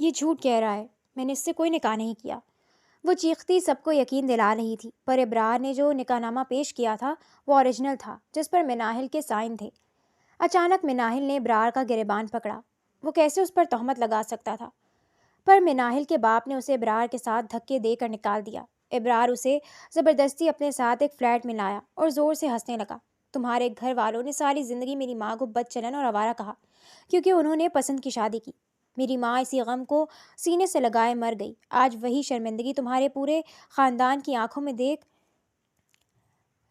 یہ جھوٹ کہہ رہا ہے، میں نے اس سے کوئی نکاح نہیں کیا۔ وہ چیختی سب کو یقین دلا رہی تھی، پر ابرار نے جو نکاح نامہ پیش کیا تھا وہ اوریجنل تھا، جس پر مناہل کے سائن تھے۔ اچانک مناہل نے ابرار کا گریبان پکڑا۔ وہ کیسے اس پر تہمت لگا سکتا تھا؟ پر مناہل کے باپ نے اسے ابرار کے ساتھ دھکے دے کر نکال دیا۔ ابرار اسے زبردستی اپنے ساتھ ایک فلیٹ میں لایا اور زور سے ہنسنے لگا۔ تمہارے گھر والوں نے ساری زندگی میری ماں کو بد چلن اور آوارہ کہا، کیونکہ انہوں نے پسند کی شادی کی۔ میری ماں اسی غم کو سینے سے لگائے مر گئی۔ آج وہی شرمندگی تمہارے پورے خاندان کی آنکھوں میں دیکھ۔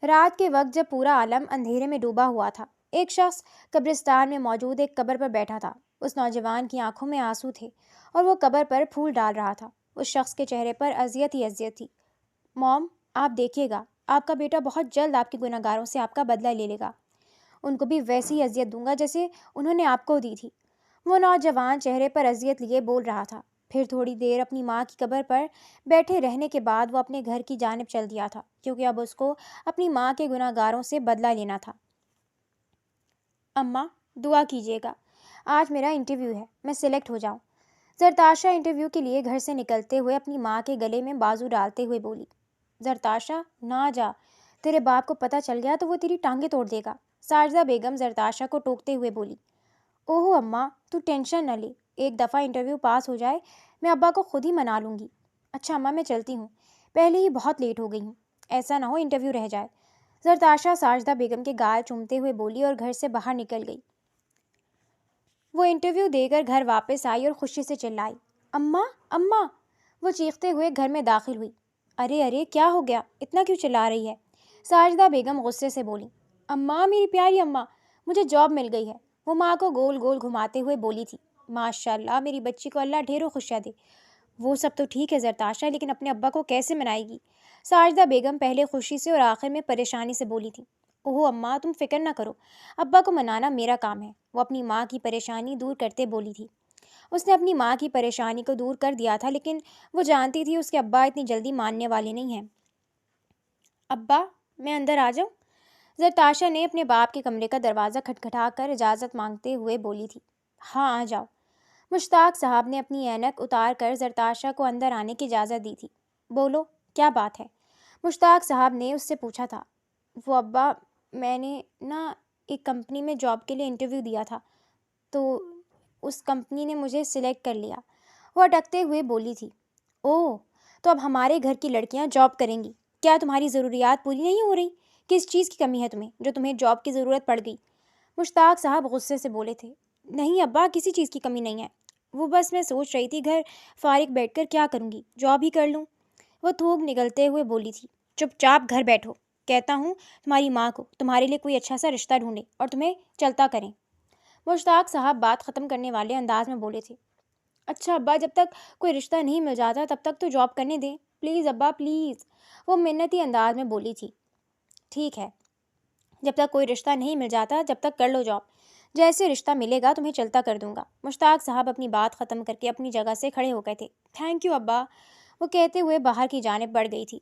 رات کے وقت جب پورا عالم اندھیرے میں ڈوبا ہوا تھا، ایک شخص قبرستان میں موجود ایک قبر پر بیٹھا تھا۔ اس نوجوان کی آنکھوں میں آنسو تھے اور وہ قبر پر پھول ڈال رہا تھا۔ اس شخص کے چہرے پر اذیت ہی اذیت تھی۔ موم، آپ دیکھیے گا، آپ کا بیٹا بہت جلد آپ کے گنہگاروں سے آپ کا بدلہ لے لے گا۔ ان کو بھی ویسی ہی اذیت دوں گا جیسے انہوں نے آپ کو دی تھی۔ وہ نوجوان چہرے پر اذیت لیے بول رہا تھا۔ پھر تھوڑی دیر اپنی ماں کی قبر پر بیٹھے رہنے کے بعد وہ اپنے گھر کی جانب چل دیا تھا، کیونکہ اب اس کو اپنی ماں کے گنہگاروں سے بدلہ لینا تھا۔ اماں، دعا کیجیے گا، آج میرا انٹرویو ہے، میں سلیکٹ ہو جاؤں۔ زرتاشا انٹرویو کے لیے گھر سے نکلتے ہوئے اپنی ماں کے گلے میں بازو ڈالتے ہوئے بولی۔ زرتاشا، نہ جا، تیرے باپ کو پتہ چل گیا تو وہ تیری ٹانگیں توڑ دے گا، ساجدہ بیگم زرتاشا کو ٹوکتے ہوئے بولی۔ اوہو اماں، تو ٹینشن نہ لے، ایک دفعہ انٹرویو پاس ہو جائے میں ابا کو خود ہی منا لوں گی۔ اچھا اماں، میں چلتی ہوں، پہلے ہی بہت لیٹ ہو گئی ہوں، ایسا نہ ہو انٹرویو رہ جائے۔ زرتاشا ساجدہ بیگم کے گال چومتے ہوئے بولی اور گھر سے باہر نکل گئی۔ وہ انٹرویو دے کر گھر واپس آئی اور خوشی سے چلائی، اماں اماں! وہ چیختے ہوئے گھر میں داخل ہوئی۔ ارے ارے، کیا ہو گیا؟ اتنا کیوں چلا رہی ہے؟ ساجدہ بیگم غصے سے بولی۔ اماں، میری پیاری اماں، مجھے جاب مل گئی ہے، وہ ماں کو گول گول گھماتے ہوئے بولی تھی۔ ماشاء اللہ، میری بچی کو اللہ ڈھیروں خوشیاں دے۔ وہ سب تو ٹھیک ہے زرتاشا، لیکن اپنے ابا کو کیسے منائے گی؟ ساجدہ بیگم پہلے خوشی سے اور آخر میں پریشانی سے بولی تھی۔ اوہ اماں، تم فکر نہ کرو، ابا کو منانا میرا کام ہے، وہ اپنی ماں کی پریشانی دور کرتے بولی تھی۔ اس نے اپنی ماں کی پریشانی کو دور کر دیا تھا، لیکن وہ جانتی تھی اس کے ابا اتنی جلدی ماننے والے نہیں ہیں۔ ابا، میں اندر آ جاؤں؟ زرتاشا نے اپنے باپ کے کمرے کا دروازہ کھٹکھٹا کر اجازت مانگتے ہوئے بولی تھی۔ ہاں، آ جاؤ۔ مشتاق صاحب نے اپنی اینک اتار کر زرتاشا کو اندر آنے کی اجازت دی تھی۔ بولو، کیا بات ہے؟ مشتاق صاحب نے اس سے پوچھا تھا۔ وہ ابا، میں نے ایک کمپنی میں جاب کے لیے انٹرویو دیا تھا، تو اس کمپنی نے مجھے سلیکٹ کر لیا، وہ اٹکتے ہوئے بولی تھی۔ اوہ، تو اب ہمارے گھر کی لڑکیاں جاب کریں گی، کیا تمہاری ضروریات پوری نہیں ہو رہی؟ کس چیز کی کمی ہے تمہیں جو تمہیں جاب کی ضرورت پڑ گئی؟ مشتاق صاحب غصے سے بولے تھے۔ نہیں ابا، کسی چیز کی کمی نہیں ہے، وہ بس میں سوچ رہی تھی گھر فارغ بیٹھ کر کیا کروں گی، جاب ہی کر لوں۔ وہ تھوک نگلتے ہوئے بولی تھی۔ چپ چاپ گھر بیٹھو، کہتا ہوں تمہاری ماں کو تمہارے لیے کوئی اچھا سا رشتہ ڈھونڈے اور تمہیں چلتا کریں۔ مشتاق صاحب بات ختم کرنے والے انداز میں بولے تھے۔ اچھا ابا، جب تک کوئی رشتہ نہیں مل جاتا تب تک تو جاب کرنے دیں، پلیز ابا پلیز، وہ منتی انداز میں بولی تھی۔ ٹھیک ہے، جب تک کوئی رشتہ نہیں مل جاتا جب تک کر لو جاب، جیسے رشتہ ملے گا تمہیں چلتا کر دوں گا۔ مشتاق صاحب اپنی بات ختم کر کے اپنی جگہ سے کھڑے ہو گئے تھے۔ تھینک یو ابا، وہ کہتے ہوئے باہر کی جانب بڑھ گئی تھی۔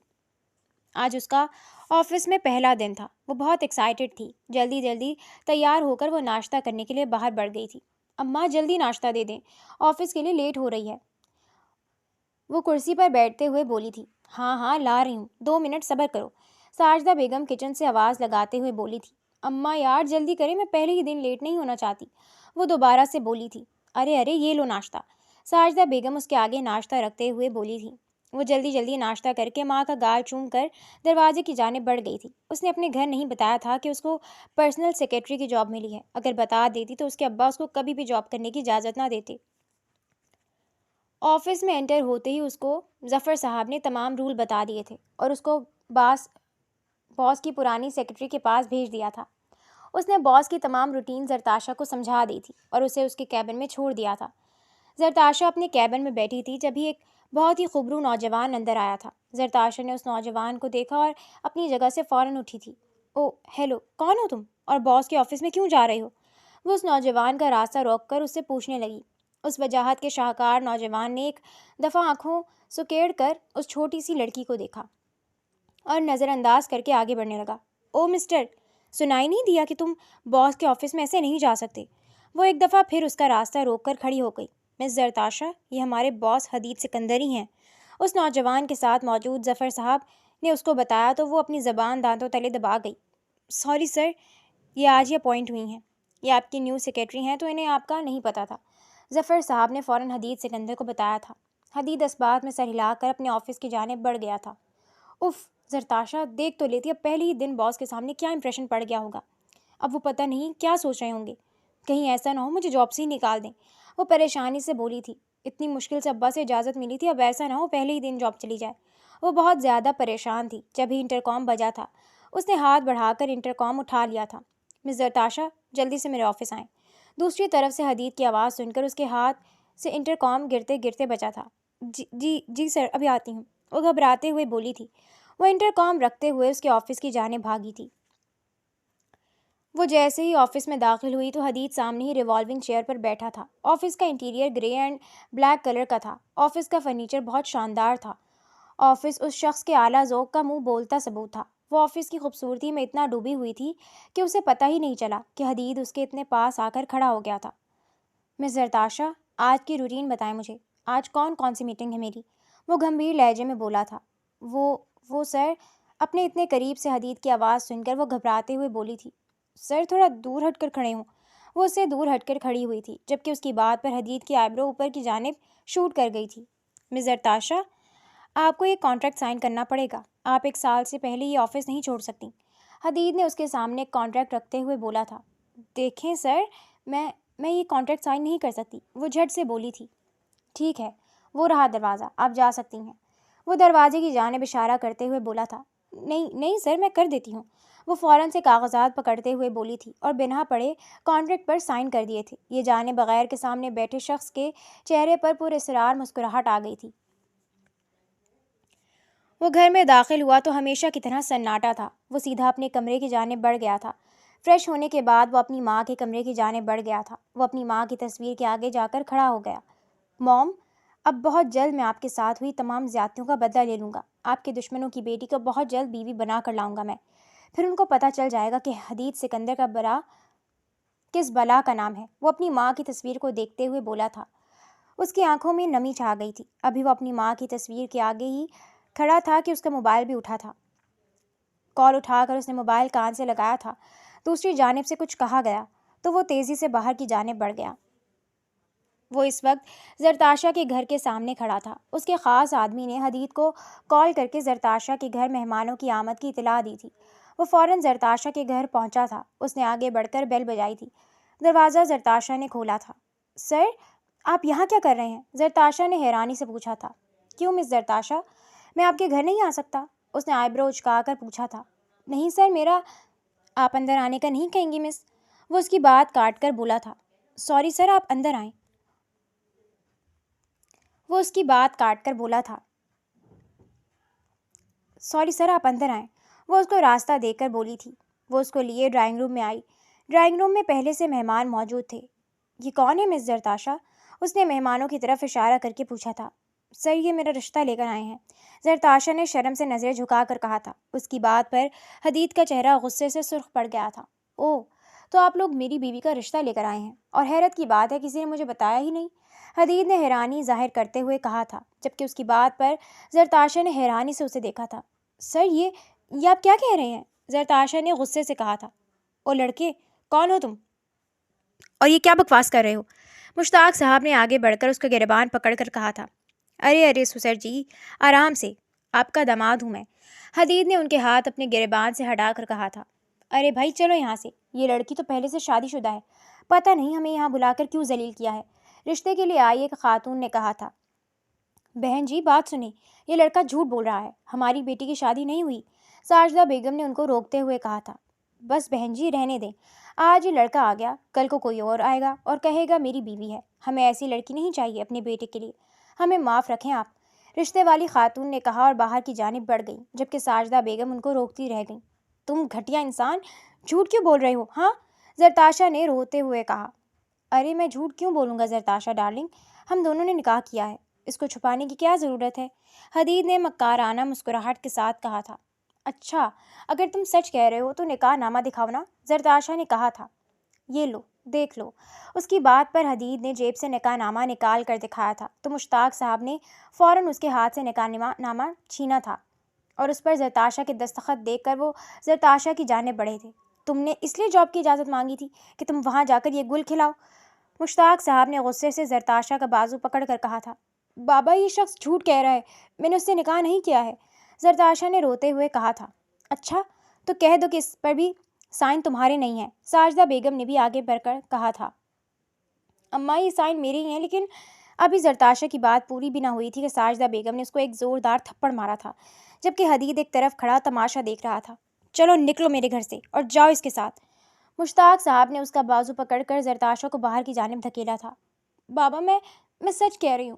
آج اس کا آفس میں پہلا دن تھا، وہ بہت ایکسائٹڈ تھی۔ جلدی جلدی تیار ہو کر وہ ناشتہ کرنے کے لیے باہر بڑھ گئی تھی۔ اماں، جلدی ناشتہ دے دیں، آفس کے لیے لیٹ ہو رہی ہے، وہ کرسی پر بیٹھتے ہوئے بولی تھی۔ ہاں ہاں، لا رہی ہوں، 2 منٹ صبر کرو، ساجدہ بیگم کچن سے آواز لگاتے ہوئے بولی تھی۔ اماں یار جلدی کریں، میں پہلے ہی دن لیٹ نہیں ہونا چاہتی، وہ دوبارہ سے بولی تھی۔ ارے ارے، یہ لو ناشتہ، ساجدہ بیگم اس کے آگے ناشتہ رکھتے ہوئے بولی تھی۔ وہ جلدی جلدی ناشتہ کر کے ماں کا گال چوم کر دروازے کی جانب بڑھ گئی تھی۔ اس نے اپنے گھر نہیں بتایا تھا کہ اس کو پرسنل سیکرٹری کی جاب ملی ہے، اگر بتا دیتی تو اس کے ابا اس کو کبھی بھی جاب کرنے کی اجازت نہ دیتے۔ آفس میں انٹر ہوتے ہی اس کو ظفر صاحب نے تمام رول بتا دیے تھے اور اس کو باس کی پرانی سیکرٹری کے پاس بھیج دیا تھا۔ اس نے باس کی تمام روٹین زرتاشا کو سمجھا دی تھی اور اسے اس کے کیبن میں چھوڑ دیا تھا۔ زرتاشا اپنے کیبن میں بیٹھی تھی جبھی ایک بہت ہی خوبرو نوجوان اندر آیا تھا۔ زرتاشا نے اس نوجوان کو دیکھا اور اپنی جگہ سے فوراً اٹھی تھی۔ او ہیلو، کون ہو تم اور باس کے آفس میں کیوں جا رہے ہو؟ وہ اس نوجوان کا راستہ روک کر اس سے پوچھنے لگی۔ اس وجاہت کے شاہکار نوجوان نے ایک دفعہ آنکھوں سکیڑ کر اس چھوٹی سی لڑکی کو دیکھا اور نظر انداز کر کے آگے بڑھنے لگا۔ او مسٹر، سنائی نہیں دیا کہ تم باس کے آفس میں ایسے نہیں جا سکتے؟ وہ ایک دفعہ پھر اس کا راستہ روک کر کھڑی ہو گئی۔ مس زرتاشا، یہ ہمارے باس حدید سکندری ہیں۔ اس نوجوان کے ساتھ موجود ظفر صاحب نے اس کو بتایا تو وہ اپنی زبان دانتوں تلے دبا گئی۔ سوری سر، یہ آج ہی اپوائنٹ ہوئی ہیں، یہ آپ کی نیو سیکرٹری ہیں تو انہیں آپ کا نہیں پتہ تھا۔ ظفر صاحب نے فوراً حدید سکندر کو بتایا تھا۔ حدید اسبات میں سر ہلا کر اپنے آفس کی جانب بڑھ گیا تھا۔ اف زرتاشا، دیکھ تو لیتی اب پہلے ہی دن باس کے سامنے کیا امپریشن پڑ گیا ہوگا۔ اب وہ پتہ نہیں کیا سوچ رہے ہوں گے، کہیں ایسا نہ ہو مجھے جاب سے ہی نکال دیں۔ وہ پریشانی سے بولی تھی۔ اتنی مشکل سے ابا سے اجازت ملی تھی، اب ایسا نہ ہو پہلے ہی دن جاب چلی جائے۔ وہ بہت زیادہ پریشان تھی۔ جب ہی انٹرکام بجا تھا اس نے ہاتھ بڑھا کر انٹرکام اٹھا لیا تھا۔ مس زرتاشا، جلدی سے میرے آفس آئیں۔ دوسری طرف سے حدید کی آواز سن کر اس کے ہاتھ سے انٹرکام گرتے گرتے بچا تھا۔ جی سر، ابھی آتی ہوں، وہ گھبراتے ہوئے بولی تھی۔ وہ انٹرکام رکھتے ہوئے اس کے آفس کی جانب بھاگی تھی۔ وہ جیسے ہی آفس میں داخل ہوئی تو حدید سامنے ہی ریوالونگ چیئر پر بیٹھا تھا۔ آفس کا interior grey and black colour کا تھا۔ آفس کا فرنیچر بہت شاندار تھا۔ آفس اس شخص کے اعلیٰ ذوق کا منہ بولتا ثبوت تھا۔ وہ آفس کی خوبصورتی میں اتنا ڈوبی ہوئی تھی کہ اسے پتہ ہی نہیں چلا کہ حدید اس کے اتنے پاس آ کر کھڑا ہو گیا تھا۔ مس زرتاشا، آج کی روٹین بتائیں مجھے، آج کون سی میٹنگ ہے میری؟ وہ گھمبیر لہجے میں بولا تھا۔ وہ سر، اپنے اتنے قریب سے حدید کی آواز سن کر وہ گھبراتے ہوئے بولی تھی۔ سر، تھوڑا دور ہٹ کر کھڑے ہوں۔ وہ اس سے دور ہٹ کر کھڑی ہوئی تھی جبکہ اس کی بات پر حدید کی آئیبرو اوپر کی جانب شوٹ کر گئی تھی۔ مس زرتاشا، آپ کو ایک کانٹریکٹ سائن کرنا پڑے گا، آپ 1 سال سے پہلے یہ آفس نہیں چھوڑ سکتی۔ حدید نے اس کے سامنے ایک کانٹریکٹ رکھتے ہوئے بولا تھا۔ دیکھیں سر، میں یہ کانٹریکٹ سائن نہیں کر سکتی، وہ جھٹ سے بولی تھی۔ ٹھیک ہے، وہ رہا دروازہ، آپ جا سکتی ہیں۔ وہ دروازے کی جانب اشارہ کرتے ہوئے بولا تھا۔ نہیں سر، میں کر دیتی ہوں۔ وہ فوراً سے کاغذات پکڑتے ہوئے بولی تھی اور بنا پڑھے کانٹریکٹ پر سائن کر دیے تھے۔ یہ جانے بغیر کے سامنے بیٹھے شخص کے چہرے پر پراسرار مسکراہٹ آ گئی تھی۔ وہ گھر میں داخل ہوا تو ہمیشہ کی طرح سناٹا تھا۔ وہ سیدھا اپنے کمرے کی جانب بڑھ گیا تھا۔ فریش ہونے کے بعد وہ اپنی ماں کے کمرے کی جانب بڑھ گیا تھا۔ وہ اپنی ماں کی تصویر کے آگے جا کر کھڑا ہو گیا۔ موم، اب بہت جلد میں آپ کے ساتھ ہوئی تمام زیادتیوں کا بدلہ لے لوں گا۔ آپ کے دشمنوں کی بیٹی کو بہت جلد بیوی بنا کر لاؤں گا میں۔ پھر ان کو پتہ چل جائے گا کہ حدید سکندر کا برا کس بلا کا نام ہے۔ وہ اپنی ماں کی تصویر کو دیکھتے ہوئے بولا تھا۔ اس کی آنکھوں میں نمی چھا گئی تھی۔ ابھی وہ اپنی ماں کی تصویر کے آگے ہی کھڑا تھا کہ اس کا موبائل بھی اٹھا تھا۔ کال اٹھا کر اس نے موبائل کان سے لگایا تھا۔ دوسری جانب سے کچھ کہا گیا تو وہ تیزی سے باہر کی جانب بڑھ گیا۔ وہ اس وقت زرتاشا کے گھر کے سامنے کھڑا تھا۔ اس کے خاص آدمی نے حدید کو کال کر کے زرتاشا کے گھر مہمانوں کی آمد کی اطلاع دی تھی۔ وہ فوراً زرتاشا کے گھر پہنچا تھا۔ اس نے آگے بڑھ کر بیل بجائی تھی۔ دروازہ زرتاشا نے کھولا تھا۔ سر، آپ یہاں کیا کر رہے ہیں؟ زرتاشا نے حیرانی سے پوچھا تھا۔ کیوں مس زرتاشا، میں آپ کے گھر نہیں آ سکتا؟ اس نے آئیبرو اچکا کر پوچھا تھا۔ نہیں سر، آپ اندر آنے کا نہیں کہیں گی مس؟ وہ اس کی بات کاٹ کر بولا تھا۔ سوری سر، آپ اندر آئیں۔ وہ اس کی بات کاٹ کر بولا تھا۔ سوری سر، آپ اندر آئیں۔ وہ اس کو راستہ دے کر بولی تھی۔ وہ اس کو لیے ڈرائنگ روم میں آئی۔ ڈرائنگ روم میں پہلے سے مہمان موجود تھے۔ یہ کون ہے مس زرتاشا؟ اس نے مہمانوں کی طرف اشارہ کر کے پوچھا تھا۔ سر، یہ میرا رشتہ لے کر آئے ہیں، زرتاشا نے شرم سے نظریں جھکا کر کہا تھا۔ اس کی بات پر حدید کا چہرہ غصے سے سرخ پڑ گیا تھا۔ اوہ، تو آپ لوگ میری بیوی کا رشتہ لے کر آئے ہیں، اور حیرت کی بات ہے کسی نے مجھے بتایا ہی نہیں، حدید نے حیرانی ظاہر کرتے ہوئے کہا تھا، جبکہ اس کی بات پر زرتاشا نے حیرانی سے اسے دیکھا تھا۔ سر، یہ آپ کیا کہہ رہے ہیں؟ زرتاشا نے غصے سے کہا تھا۔ او لڑکے، کون ہو تم؟ اور یہ کیا بکواس کر رہے ہو؟ مشتاق صاحب نے آگے بڑھ کر اس کا گریبان پکڑ کر کہا تھا۔ ارے سسر جی، آرام سے، آپ کا داماد ہوں میں، حدید نے ان کے ہاتھ اپنے گریبان سے ہٹا کر کہا تھا۔ ارے بھائی چلو یہاں سے، یہ لڑکی تو پہلے سے شادی شدہ ہے، پتہ نہیں ہمیں یہاں بلا کر کیوں ذلیل کیا ہے، رشتے کے لیے آئی ایک خاتون نے کہا تھا۔ بہن جی بات سنیں، یہ لڑکا جھوٹ بول رہا ہے، ہماری بیٹی کی شادی نہیں ہوئی، ساجدہ بیگم نے ان کو روکتے ہوئے کہا تھا۔ بس بہن جی رہنے دیں، آج یہ لڑکا آ گیا، کل کو کوئی اور آئے گا اور کہے گا میری بیوی ہے، ہمیں ایسی لڑکی نہیں چاہیے اپنے بیٹے کے لیے، ہمیں معاف رکھیں آپ، رشتے والی خاتون نے کہا اور باہر کی جانب بڑھ گئی، جبکہ ساجدہ بیگم ان کو روکتی رہ گئیں۔ تم گھٹیا انسان، جھوٹ کیوں بول رہے ہو ہاں؟ زرتاشا نے روتے ہوئے کہا۔ ارے میں جھوٹ کیوں بولوں گا زرتاشا ڈارلنگ، ہم دونوں نے نکاح کیا ہے، اس کو چھپانے کی کیا ضرورت ہے، حدید نے مکارانہ مسکراہٹ کے ساتھ کہا تھا۔ اچھا، اگر تم سچ کہہ رہے ہو تو نکاح نامہ دکھاؤ نا، زرتاشا نے کہا تھا۔ یہ لو، دیکھ لو۔ اس کی بات پر حدید نے جیب سے نکاح نامہ نکال کر دکھایا تھا تو مشتاق صاحب نے فوراً اس کے ہاتھ سے نکاح نامہ چھینا تھا اور اس پر زرتاشا کے دستخط دیکھ کر وہ زرتاشا کی جانب بڑھے تھے۔ تم نے اس لیے جاب کی اجازت مانگی تھی کہ تم وہاں جا کر یہ گل کھلاؤ؟ مشتاق صاحب نے غصے سے زرتاشا کا بازو پکڑ کر کہا تھا۔ بابا یہ شخص جھوٹ کہہ رہا ہے، میں نے اس سے نکاح نہیں کیا ہے۔ زرتاشا نے روتے ہوئے کہا تھا۔ اچھا تو کہہ دو کہ اس پر بھی سائن تمہارے نہیں ہیں۔ ساجدہ بیگم نے بھی آگے بڑھ کر کہا تھا۔ اماں یہ سائن میرے ہی ہیں، لیکن ابھی زرتاشا کی بات پوری بھی نہ ہوئی تھی کہ ساجدہ بیگم نے اس کو ایک زوردار تھپڑ مارا تھا، جبکہ حدید ایک طرف کھڑا تماشا دیکھ رہا تھا۔ چلو نکلو میرے گھر سے اور جاؤ اس کے ساتھ۔ مشتاق صاحب نے اس کا بازو پکڑ کر زرتاشا کو باہر کی جانب دھکیلا تھا۔ بابا میں سچ کہہ رہی ہوں،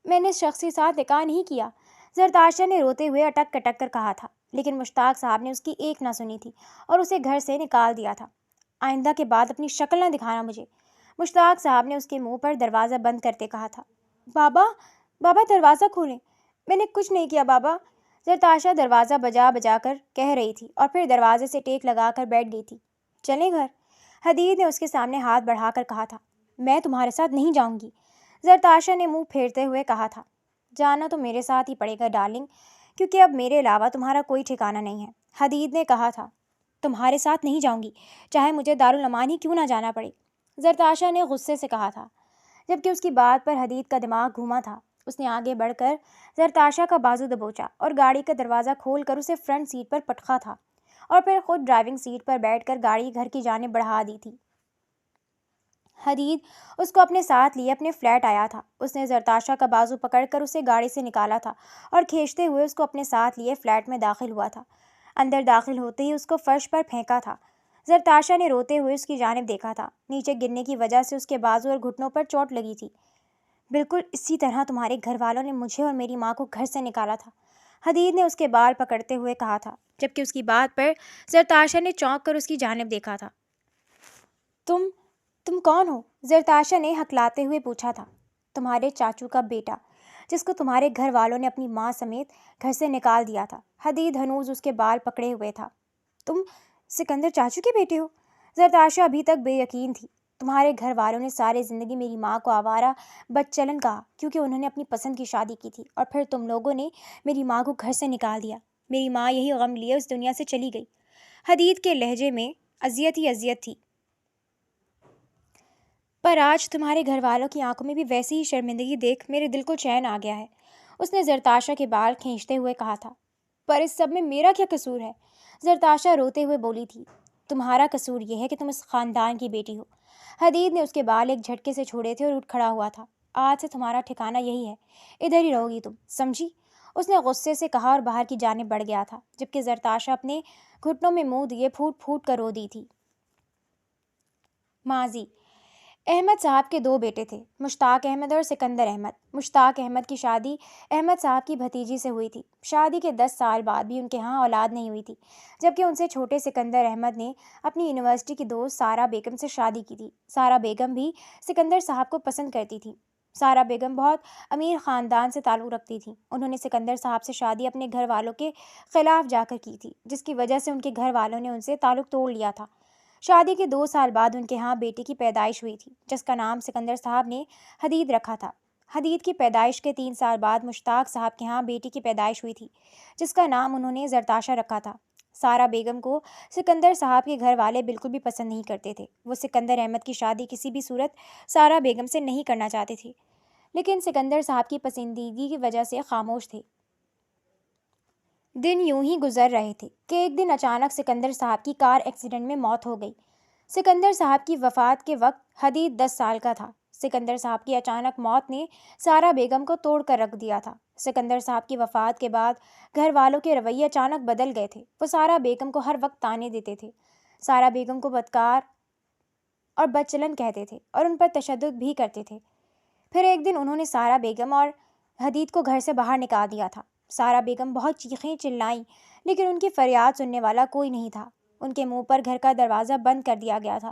میں نے اس شخص کے ساتھ نکاح نہیں کیا، زرتاشا نے روتے ہوئے اٹک کٹک کر کہا تھا، لیکن مشتاق صاحب نے اس کی ایک نہ سنی تھی اور اسے گھر سے نکال دیا تھا۔ آئندہ کے بعد اپنی شکل نہ دکھانا مجھے، مشتاق صاحب نے اس کے منہ پر دروازہ بند کرتے کہا تھا۔ بابا دروازہ کھولیں، میں نے کچھ نہیں کیا بابا، زرتاشا دروازہ بجا کر کہہ رہی تھی اور پھر دروازے سے ٹیک لگا کر بیٹھ گئی تھی۔ چلیں گھر، حدید نے اس کے سامنے ہاتھ بڑھا کر کہا تھا۔ میں تمہارے ساتھ نہیں جاؤں گی، زرتاشا نے منہ پھیرتے ہوئے کہا تھا۔ جانا تو میرے ساتھ ہی پڑے گا ڈارلنگ، کیونکہ اب میرے علاوہ تمہارا کوئی ٹھکانہ نہیں ہے، حدید نے کہا تھا۔ تمہارے ساتھ نہیں جاؤں گی، چاہے مجھے دارالامان ہی کیوں نہ جانا پڑے، زرتاشا نے غصے سے کہا تھا، جبکہ اس کی بات پر حدید کا دماغ گھوما تھا۔ اس نے آگے بڑھ کر زرتاشا کا بازو دبوچا اور گاڑی کا دروازہ کھول کر اسے فرنٹ سیٹ پر پٹخا تھا اور پھر خود ڈرائیونگ سیٹ پر بیٹھ کر گاڑی گھر کی جانب بڑھا دی تھی۔ حدید اس کو اپنے ساتھ لیے اپنے فلیٹ آیا تھا۔ اس نے زرتاشا کا بازو پکڑ کر اسے گاڑی سے نکالا تھا اور کھینچتے ہوئے اس کو اپنے ساتھ لیے فلیٹ میں داخل ہوا تھا۔ اندر داخل ہوتے ہی اس کو فرش پر پھینکا تھا۔ زرتاشا نے روتے ہوئے اس کی جانب دیکھا تھا۔ نیچے گرنے کی وجہ سے اس کے بازو اور گھٹنوں پر چوٹ لگی تھی۔ بالکل اسی طرح تمہارے گھر والوں نے مجھے اور میری ماں کو گھر سے نکالا تھا، حدید نے اس کے بال پکڑتے ہوئے کہا تھا، جبکہ اس کی بات پر زرتاشا نے چونک کر اس کی جانب دیکھا تھا۔ تم کون ہو؟ زرتاشا نے ہکلاتے ہوئے پوچھا تھا۔ تمہارے چاچو کا بیٹا، جس کو تمہارے گھر والوں نے اپنی ماں سمیت گھر سے نکال دیا تھا۔ حدید ہنوز اس کے بال پکڑے ہوئے تھا۔ تم سکندر چاچو کے بیٹے ہو؟ زرتاشا ابھی تک بے یقین تھی۔ تمہارے گھر والوں نے ساری زندگی میری ماں کو آوارہ بدچلن کہا کیونکہ انہوں نے اپنی پسند کی شادی کی تھی، اور پھر تم لوگوں نے میری ماں کو گھر سے نکال دیا۔ میری ماں یہی غم لیے اس دنیا سے چلی گئی۔ حدید کے لہجے میں اذیت ہی اذیت تھی۔ پر آج تمہارے گھر والوں کی آنکھوں میں بھی ویسی ہی شرمندگی دیکھ میرے دل کو چین آ گیا ہے، اس نے زرتاشا کے بال کھینچتے ہوئے کہا تھا۔ پر اس سب میں میرا کیا قصور ہے؟ زرتاشا روتے ہوئے بولی تھی۔ تمہارا قصور یہ ہے کہ تم اس خاندان کی بیٹی ہو۔ حدید نے اس کے بال ایک جھٹکے سے چھوڑے تھے اور اٹھ کھڑا ہوا تھا۔ آج سے تمہارا ٹھکانہ یہی ہے، ادھر ہی رہو گی تم، سمجھی؟ اس نے غصے سے کہا اور باہر کی جانب بڑھ گیا تھا، جبکہ زرتاشا اپنے گھٹنوں میں منہ دیے پھوٹ پھوٹ کر رو دی تھی۔ ماضی: احمد صاحب کے 2 بیٹے تھے، مشتاق احمد اور سکندر احمد۔ مشتاق احمد کی شادی احمد صاحب کی بھتیجی سے ہوئی تھی۔ شادی کے 10 سال بعد بھی ان کے ہاں اولاد نہیں ہوئی تھی، جبکہ ان سے چھوٹے سکندر احمد نے اپنی یونیورسٹی کی دوست سارا بیگم سے شادی کی تھی۔ سارا بیگم بھی سکندر صاحب کو پسند کرتی تھی۔ سارا بیگم بہت امیر خاندان سے تعلق رکھتی تھیں۔ انہوں نے سکندر صاحب سے شادی اپنے گھر والوں کے خلاف جا کر کی تھی، جس کی وجہ سے ان کے گھر والوں نے ان سے تعلق توڑ لیا تھا۔ شادی کے 2 سال بعد ان کے ہاں بیٹے کی پیدائش ہوئی تھی، جس کا نام سکندر صاحب نے حدید رکھا تھا۔ حدید کی پیدائش کے 3 سال بعد مشتاق صاحب کے ہاں بیٹی کی پیدائش ہوئی تھی، جس کا نام انہوں نے زرتاشا رکھا تھا۔ سارا بیگم کو سکندر صاحب کے گھر والے بالکل بھی پسند نہیں کرتے تھے۔ وہ سکندر احمد کی شادی کسی بھی صورت سارا بیگم سے نہیں کرنا چاہتے تھے، لیکن سکندر صاحب کی پسندیدگی کی وجہ سے خاموش تھے۔ دن یوں ہی گزر رہے تھے کہ ایک دن اچانک سکندر صاحب کی کار ایکسیڈنٹ میں موت ہو گئی۔ سکندر صاحب کی وفات کے وقت حدید 10 سال کا تھا۔ سکندر صاحب کی اچانک موت نے سارا بیگم کو توڑ کر رکھ دیا تھا۔ سکندر صاحب کی وفات کے بعد گھر والوں کے رویے اچانک بدل گئے تھے۔ وہ سارا بیگم کو ہر وقت طعنے دیتے تھے، سارا بیگم کو بدکار اور بدچلن کہتے تھے اور ان پر تشدد بھی کرتے تھے۔ پھر ایک دن انہوں نے سارا بیگم اور حدید کو گھر سے باہر نکال دیا تھا۔ سارا بیگم بہت چیخیں چلائیں، لیکن ان کی فریاد سننے والا کوئی نہیں تھا۔ ان کے منہ پر گھر کا دروازہ بند کر دیا گیا تھا۔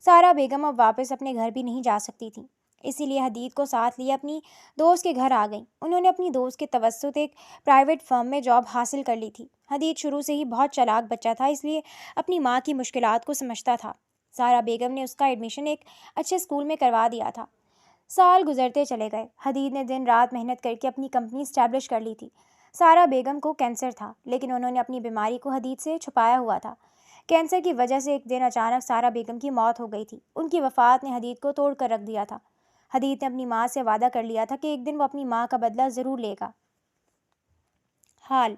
سارا بیگم اب واپس اپنے گھر بھی نہیں جا سکتی تھیں، اسی لیے حدید کو ساتھ لیے اپنی دوست کے گھر آ گئیں۔ انہوں نے اپنی دوست کے توسط ایک پرائیویٹ فرم میں جاب حاصل کر لی تھی۔ حدید شروع سے ہی بہت چالاک بچہ تھا، اس لیے اپنی ماں کی مشکلات کو سمجھتا تھا۔ سارا بیگم نے اس کا ایڈمیشن ایک اچھے اسکول میں کروا دیا تھا۔ سال گزرتے چلے گئے۔ حدید نے دن رات محنت کر کے اپنی کمپنی اسٹیبلش کر لی تھی۔ سارا بیگم کو کینسر تھا، لیکن انہوں نے اپنی بیماری کو حدید سے چھپایا ہوا تھا۔ کینسر کی وجہ سے ایک دن اچانک سارا بیگم کی موت ہو گئی تھی۔ ان کی وفات نے حدید کو توڑ کر رکھ دیا تھا۔ حدید نے اپنی ماں سے وعدہ کر لیا تھا کہ ایک دن وہ اپنی ماں کا بدلہ ضرور لے گا۔ حال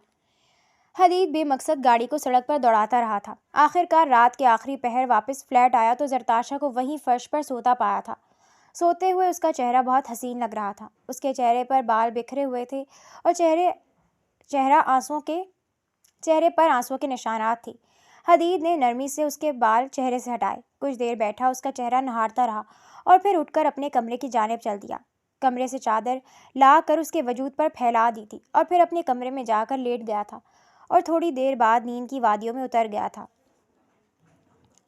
حدید بے مقصد گاڑی کو سڑک پر دوڑاتا رہا تھا۔ آخر کار رات کے آخری پہر واپس فلیٹ آیا تو زرتاشا کو وہیں فرش پر سوتا پایا تھا۔ سوتے ہوئے اس کا چہرہ بہت حسین لگ رہا تھا۔ اس کے چہرے پر بال بکھرے ہوئے تھے اور چہرے پر آنسوؤں کے نشانات تھے۔ حدید نے نرمی سے اس کے بال چہرے سے ہٹائے۔ کچھ دیر بیٹھا، اس کا چہرہ نہارتا رہا اور پھر اٹھ کر اپنے کمرے کی جانب چل دیا۔ کمرے سے چادر لا کر اس کے وجود پر پھیلا دی تھی اور پھر اپنے کمرے میں جا کر لیٹ گیا تھا اور تھوڑی دیر بعد نیند کی وادیوں میں اتر گیا تھا۔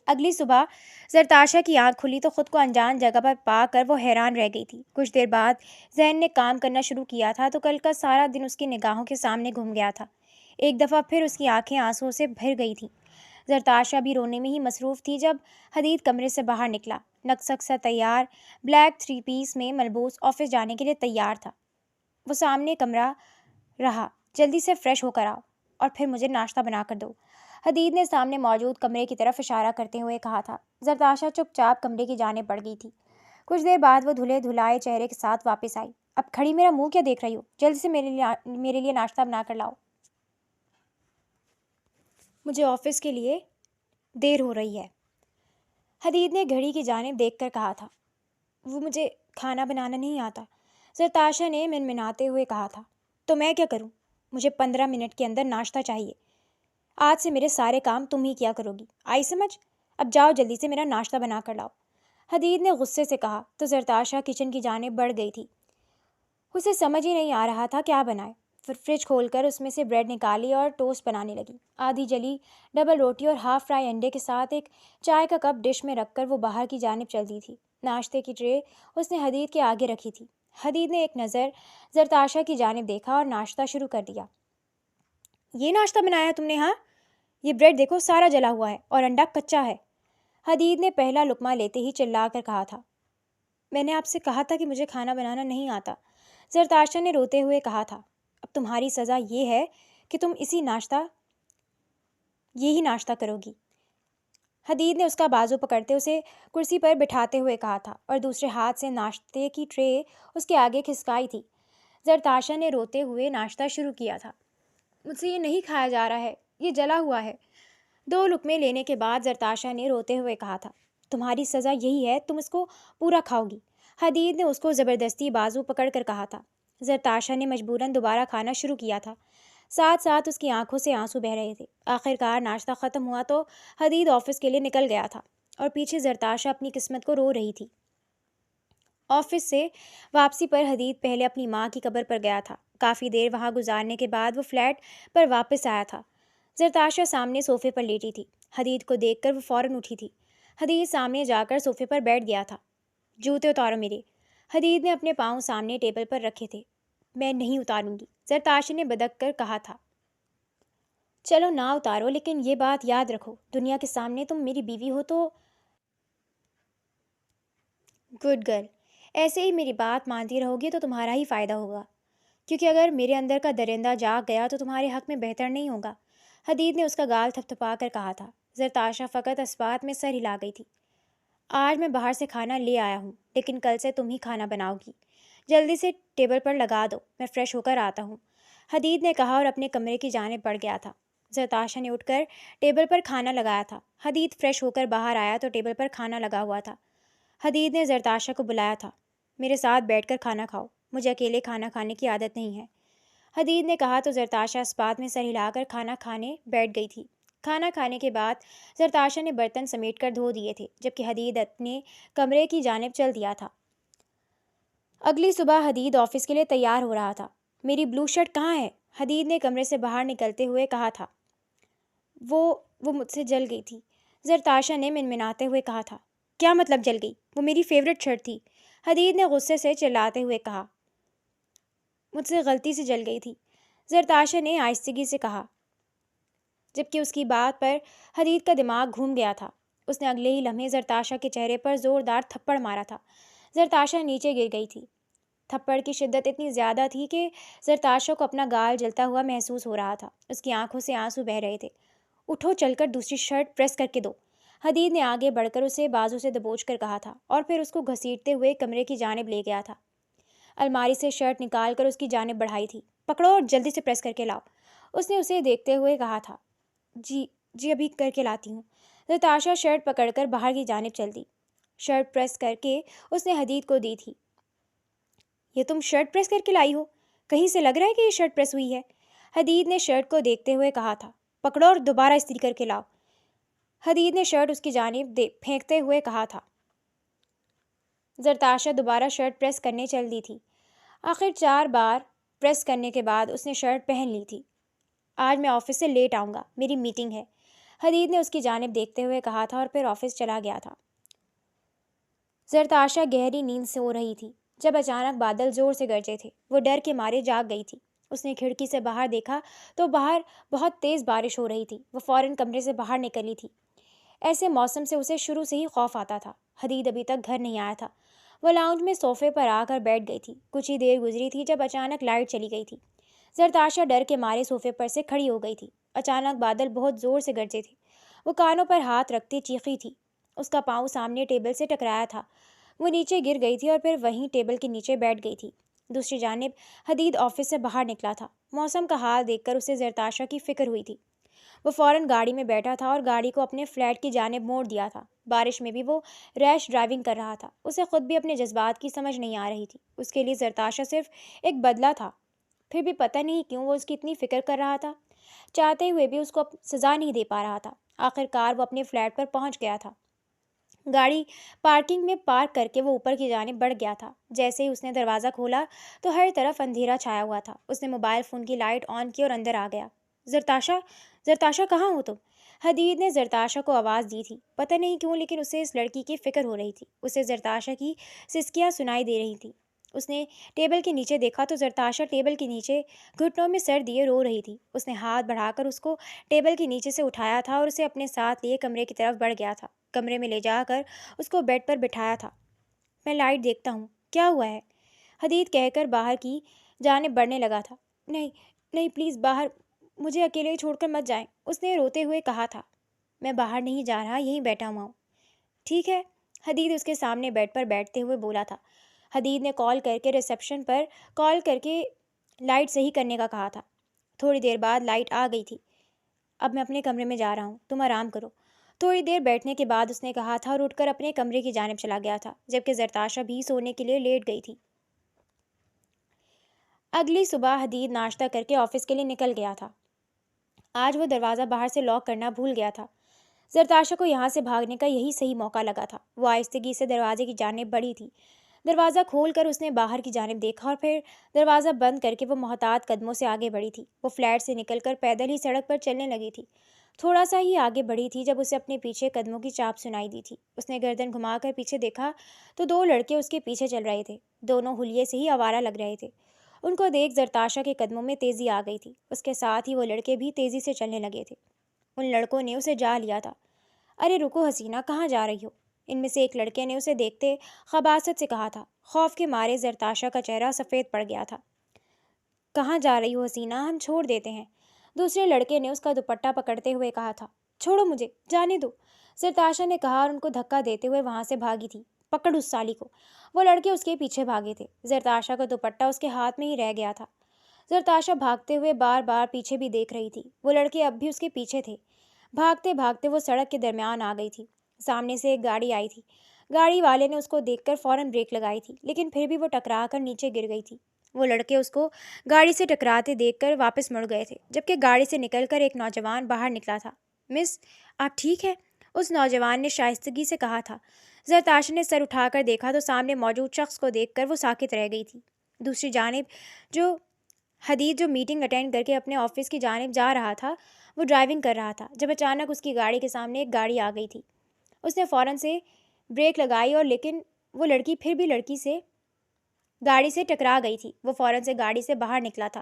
اگلی صبح زرتاشا کی آنکھ کھلی تو خود کو انجان جگہ پر پا کر وہ حیران رہ گئی تھی۔ کچھ دیر بعد ذہن نے کام کرنا شروع کیا تھا تو کل کا سارا دن اس کی نگاہوں کے سامنے گھوم گیا تھا۔ ایک دفعہ پھر اس کی آنکھیں آنسوؤں سے بھر گئی تھیں۔ زرتاشا بھی رونے میں ہی مصروف تھی جب حدید کمرے سے باہر نکلا۔ نقص سا تیار، بلیک 3 پیس میں ملبوس، آفس جانے کے لیے تیار تھا۔ وہ سامنے کمرہ رہا۔ جلدی سے فریش ہو کر آؤ اور پھر مجھے ناشتہ بنا کر دو، حدید نے سامنے موجود کمرے کی طرف اشارہ کرتے ہوئے کہا تھا۔ زرتاشا چپ چاپ کمرے کی جانب بڑھ گئی تھی۔ کچھ دیر بعد وہ دھلے دھلائے چہرے کے ساتھ واپس آئی۔ اب کھڑی میرا منہ کیا دیکھ رہی ہو؟ جلدی سے میرے لیے ناشتہ بنا کر لاؤ، مجھے آفس کے لیے دیر ہو رہی ہے۔ حدید نے گھڑی کی جانب دیکھ کر کہا تھا۔ وہ مجھے کھانا بنانا نہیں آتا، زرتاشا نے منمناتے ہوئے کہا تھا۔ تو میں کیا کروں؟ مجھے 15 منٹ کے اندر ناشتہ چاہیے۔ آج سے میرے سارے کام تم ہی کیا کرو گی، آئی سمجھ؟ اب جاؤ جلدی سے میرا ناشتہ بنا کر لاؤ، حدید نے غصے سے کہا تو زرتاشا کچن کی جانب بڑھ گئی تھی۔ اسے سمجھ ہی نہیں آ رہا تھا کیا بنائے۔ پھر فریج کھول کر اس میں سے بریڈ نکالی اور ٹوسٹ بنانے لگی۔ آدھی جلی ڈبل روٹی اور ہاف فرائی انڈے کے ساتھ ایک چائے کا کپ ڈش میں رکھ کر وہ باہر کی جانب چل دی تھی۔ ناشتے کی ٹرے اس نے حدید کے آگے رکھی تھی۔ حدید نے ایک نظر زرتاشا کی جانب دیکھا اور ناشتہ شروع کر دیا۔ یہ ناشتہ بنایا ہے تم نے؟ ہاں، یہ بریڈ دیکھو سارا جلا ہوا ہے اور انڈا کچا ہے، حدید نے پہلا لقمہ لیتے ہی چلا کر کہا تھا۔ میں نے آپ سے کہا تھا کہ مجھے کھانا بنانا نہیں آتا، زرتاشا نے روتے ہوئے کہا تھا۔ اب تمہاری سزا یہ ہے کہ تم یہی ناشتہ کرو گی، حدید نے اس کا بازو پکڑتے اسے کرسی پر بٹھاتے ہوئے کہا تھا اور دوسرے ہاتھ سے ناشتے کی ٹرے اس کے آگے کھسکائی تھی۔ زرتاشا نے روتے ہوئے ناشتہ شروع کیا تھا۔ مجھ سے یہ نہیں کھایا جا رہا ہے، یہ جلا ہوا ہے، 2 لقمے لینے کے بعد زرتاشا نے روتے ہوئے کہا تھا۔ تمہاری سزا یہی ہے، تم اس کو پورا کھاؤ گی، حدید نے اس کو زبردستی بازو پکڑ کر کہا تھا۔ زرتاشا نے مجبوراً دوبارہ کھانا شروع کیا تھا، ساتھ ساتھ اس کی آنکھوں سے آنسو بہہ رہے تھے۔ آخر کار ناشتہ ختم ہوا تو حدید آفس کے لیے نکل گیا تھا اور پیچھے زرتاشا اپنی قسمت کو رو رہی تھی۔ آفس سے واپسی پر حدید پہلے اپنی ماں کی قبر پر گیا تھا۔ کافی دیر وہاں گزارنے کے بعد وہ فلیٹ پر واپس آیا تھا۔ زرتاشا سامنے صوفے پر لیٹی تھی۔ حدید کو دیکھ کر وہ فوراً اٹھی تھی۔ حدید سامنے جا کر صوفے پر بیٹھ گیا تھا۔ جوتے اتارو میرے، حدید نے اپنے پاؤں سامنے ٹیبل پر رکھے تھے۔ میں نہیں اتاروں گی، زرتاشا نے بدک کر کہا تھا۔ چلو نہ اتارو، لیکن یہ بات یاد رکھو، دنیا کے سامنے تم میری بیوی ہو تو گڈ گرل، ایسے ہی میری بات مانتی رہو گی تو تمہارا ہی فائدہ ہوگا، کیونکہ اگر میرے اندر کا درندہ جاگ گیا تو تمہارے حق میں بہتر نہیں ہوگا، حدید نے اس کا گال تھپ تھپا کر کہا تھا۔ زرتاشا فقط اس بات میں سر ہلا گئی تھی۔ آج میں باہر سے کھانا لے آیا ہوں، لیکن کل سے تم ہی کھانا بناؤ گی، جلدی سے ٹیبل پر لگا دو، میں فریش ہو کر آتا ہوں، حدید نے کہا اور اپنے کمرے کی جانب بڑھ گیا تھا۔ زرتاشا نے اٹھ کر ٹیبل پر کھانا لگایا تھا۔ حدید فریش ہو کر باہر آیا تو ٹیبل پر کھانا لگا ہوا تھا۔ حدید نے زرتاشا کو بلایا تھا۔ میرے ساتھ بیٹھ کر کھانا کھاؤ، مجھے اکیلے کھانا کھانے کی عادت نہیں ہے، حدید نے کہا تو زرتاشا اس بات میں سر ہلا کر کھانا کھانے بیٹھ گئی تھی۔ کھانا کھانے کے بعد زرتاشا نے برتن سمیٹ کر دھو دیے تھے، جبکہ حدید اپنے کمرے کی جانب چل دیا تھا۔ اگلی صبح حدید آفس کے لیے تیار ہو رہا تھا۔ میری بلو شرٹ کہاں ہے؟ حدید نے کمرے سے باہر نکلتے ہوئے کہا تھا۔ وہ مجھ سے جل گئی تھی، زرتاشا نے منمناتے ہوئے کہا تھا۔ کیا مطلب جل گئی؟ وہ میری فیوریٹ شرٹ تھی، حدید نے غصے سے چلاتے ہوئے کہا۔ مجھ سے غلطی سے جل گئی تھی، زرتاشا نے آہستگی سے کہا، جبکہ اس کی بات پر حدید کا دماغ گھوم گیا تھا۔ اس نے اگلے ہی لمحے زرتاشا کے چہرے پر زوردار تھپڑ مارا تھا۔ زرتاشا نیچے گر گئی تھی۔ تھپڑ کی شدت اتنی زیادہ تھی کہ زرتاشا کو اپنا گال جلتا ہوا محسوس ہو رہا تھا۔ اس کی آنکھوں سے آنسو بہہ رہے تھے۔ اٹھو، چل کر دوسری شرٹ پریس کر کے دو، حدید نے آگے بڑھ کر اسے بازو سے دبوچ کر کہا تھا، اور پھر اس کو گھسیٹتے ہوئے کمرے کی جانب لے گیا تھا۔ الماری سے شرٹ نکال کر اس کی جانب بڑھائی تھی۔ پکڑو اور جلدی سے پریس کر کے لاؤ، اس نے اسے دیکھتے ہوئے کہا تھا۔ جی ابھی کر کے لاتی ہوں۔ زرتاشا شرٹ پکڑ کر باہر کی جانب چل دی۔ شرٹ پریس کر کے اس نے حدید کو دی تھی۔ یہ تم شرٹ پریس کر کے لائی ہو؟ کہیں سے لگ رہا ہے کہ یہ شرٹ پریس ہوئی ہے، حدید نے شرٹ کو دیکھتے ہوئے کہا تھا۔ پکڑو اور دوبارہ استری کر کے لاؤ، حدید نے شرٹ اس کی جانب پھینکتے ہوئے کہا تھا۔ زرتاشا دوبارہ شرٹ پریس کرنے چل دی تھی۔ آخر 4 بار پریس کرنے کے بعد اس نے شرٹ پہن لی تھی۔ آج میں آفس سے لیٹ آؤں گا، میری میٹنگ ہے، حدید نے اس کی جانب دیکھتے ہوئے کہا تھا، اور پھر آفس چلا گیا تھا۔ زرتاشا گہری نیند سو رہی تھی جب اچانک بادل زور سے گرجے تھے۔ وہ ڈر کے مارے جاگ گئی تھی۔ اس نے کھڑکی سے باہر دیکھا تو باہر بہت تیز بارش ہو رہی تھی۔ وہ فوراً کمرے سے باہر نکلی تھی۔ ایسے موسم سے اسے شروع سے ہی خوف آتا تھا۔ حدید ابھی تک گھر نہیں آیا تھا۔ وہ لاؤنج میں صوفے پر آ کر بیٹھ گئی تھی۔ کچھ ہی دیر گزری تھی جب اچانک لائٹ چلی گئی تھی۔ زرتاشا ڈر کے مارے صوفے پر سے کھڑی ہو گئی تھی۔ اچانک بادل بہت زور سے گرجے تھے۔ وہ کانوں پر ہاتھ رکھتے چیخی تھی۔ اس کا پاؤں سامنے ٹیبل سے ٹکرایا تھا۔ وہ نیچے گر گئی تھی اور پھر وہیں ٹیبل کے نیچے بیٹھ گئی تھی۔ دوسری جانب حدید آفس سے باہر نکلا تھا۔ موسم کا حال دیکھ کر اسے زرتاشا کی فکر ہوئی تھی۔ وہ فوراً گاڑی میں بیٹھا تھا اور گاڑی کو اپنے فلیٹ کی جانب موڑ دیا تھا۔ بارش میں بھی وہ ریش ڈرائیونگ کر رہا تھا۔ اسے خود بھی اپنے جذبات کی سمجھ نہیں آ رہی تھی۔ اس کے لیے زرتاشا صرف ایک بدلہ تھا، پھر بھی پتہ نہیں کیوں وہ اس کی اتنی فکر کر رہا تھا۔ چاہتے ہوئے بھی اس کو سزا نہیں دے پا رہا تھا۔ آخر کار وہ اپنے فلیٹ پر پہنچ گیا تھا۔ گاڑی پارکنگ میں پارک کر کے وہ اوپر کی جانب بڑھ گیا تھا۔ جیسے ہی اس نے دروازہ کھولا تو ہر طرف اندھیرا چھایا ہوا تھا۔ اس نے موبائل فون کی لائٹ آن کی اور اندر آ گیا۔ زرتاشا کہاں ہو تم؟ حدید نے زرتاشا کو آواز دی تھی۔ پتہ نہیں کیوں لیکن اسے اس لڑکی کی فکر ہو رہی تھی۔ اسے زرتاشا کی سسکیاں سنائی دے رہی تھیں۔ اس نے ٹیبل کے نیچے دیکھا تو زرتاشا ٹیبل کے نیچے گھٹنوں میں سر دیے رو رہی تھی۔ اس نے ہاتھ بڑھا کر اس کو ٹیبل کے نیچے سے اٹھایا تھا اور اسے اپنے ساتھ لیے کمرے کی طرف بڑھ گیا تھا۔ کمرے میں لے جا کر اس کو بیڈ پر بٹھایا تھا۔ میں لائٹ دیکھتا ہوں، کیا ہوا ہے؟ حدید کہہ کر باہر کی جانب بڑھنے لگا تھا۔ نہیں پلیز، باہر مجھے اکیلے چھوڑ کر مت جائیں، اس نے روتے ہوئے کہا تھا۔ میں باہر نہیں جا رہا، یہیں بیٹھا ہوا ہوں۔ ٹھیک ہے، حدید اس کے سامنے بیڈ پر بیٹھتے ہوئے بولا تھا۔ حدید نے کال کر کے ریسیپشن پر کال کر کے لائٹ صحیح کرنے کا کہا تھا۔ تھوڑی دیر بعد لائٹ آ گئی تھی۔ اب میں اپنے کمرے میں جا رہا ہوں، تم آرام کرو۔ تھوڑی دیر بیٹھنے کے بعد اس نے کہا تھا اور اٹھ کر اپنے کمرے کی جانب چلا گیا تھا، جبکہ زرتاشا بھی سونے کے لیے لیٹ گئی تھی۔ اگلی صبح حدید ناشتہ کر کے آفس کے لیے نکل گیا تھا۔ آج وہ دروازہ باہر سے لاک کرنا بھول گیا تھا۔ زرتاشا کو یہاں سے بھاگنے کا یہی صحیح موقع لگا تھا۔ وہ آہستگی سے دروازے کی جانب بڑھی تھی۔ دروازہ کھول کر اس نے باہر کی جانب دیکھا اور پھر دروازہ بند کر کے وہ محتاط قدموں سے آگے بڑھی تھی۔ وہ فلیٹ سے نکل کر پیدل ہی سڑک پر چلنے لگی تھی۔ تھوڑا سا ہی آگے بڑھی تھی جب اسے اپنے پیچھے قدموں کی چاپ سنائی دی تھی۔ اس نے گردن گھما کر پیچھے دیکھا تو 2 لڑکے اس کے پیچھے چل رہے تھے۔ دونوں حلیے سے ہی آوارہ لگ رہے تھے۔ ان کو دیکھ زرتاشا کے قدموں میں تیزی آ گئی تھی۔ اس کے ساتھ ہی وہ لڑکے بھی تیزی سے چلنے لگے تھے۔ ان لڑکوں نے اسے جا لیا تھا۔ ارے رکو حسینہ، کہاں جا رہی ہو؟ ان میں سے ایک لڑکے نے اسے دیکھتے خباثت سے کہا تھا۔ خوف کے مارے زرتاشا کا چہرہ سفید پڑ گیا تھا۔ کہاں جا رہی ہو حسینہ؟ ہم چھوڑ دیتے ہیں۔ دوسرے لڑکے نے اس کا دوپٹہ پکڑتے ہوئے کہا تھا۔ چھوڑو مجھے، جانے دو، زرتاشا نے کہا اور ان کو دھکا دیتے ہوئے وہاں سے بھاگی تھی۔ پکڑ اس سالی کو۔ وہ لڑکے اس کے پیچھے بھاگے تھے۔ زرتاشا کا دوپٹہ اس کے ہاتھ میں ہی رہ گیا تھا۔ زرتاشا بھاگتے ہوئے بار بار پیچھے بھی دیکھ رہی تھی۔ وہ لڑکے اب بھی اس کے پیچھے تھے۔ بھاگتے بھاگتے وہ سڑک کے درمیان آ گئی تھی۔ سامنے سے ایک گاڑی آئی تھی۔ گاڑی والے نے اس کو دیکھ کر فوراً بریک لگائی تھی، لیکن پھر بھی وہ ٹکرا کر نیچے گر گئی تھی۔ وہ لڑکے اس کو گاڑی سے ٹکراتے دیکھ کر واپس مڑ گئے تھے، جبکہ گاڑی سے نکل کر ایک نوجوان باہر نکلا تھا۔ مس، آپ ٹھیک ہے؟ اس نوجوان نے شائستگی سے کہا تھا۔ زرتاشا نے سر اٹھا کر دیکھا تو سامنے موجود شخص کو دیکھ کر وہ ساکت رہ گئی تھی۔ دوسری جانب حدید جو میٹنگ اٹینڈ کر کے اپنے آفس کی جانب جا رہا تھا، وہ ڈرائیونگ کر رہا تھا جب اچانک اس کی گاڑی کے سامنے ایک گاڑی آ گئی تھی۔ اس نے فوراً سے بریک لگائی اور لیکن وہ لڑکی پھر بھی گاڑی سے ٹکرا گئی تھی۔ وہ فوراً سے گاڑی سے باہر نکلا تھا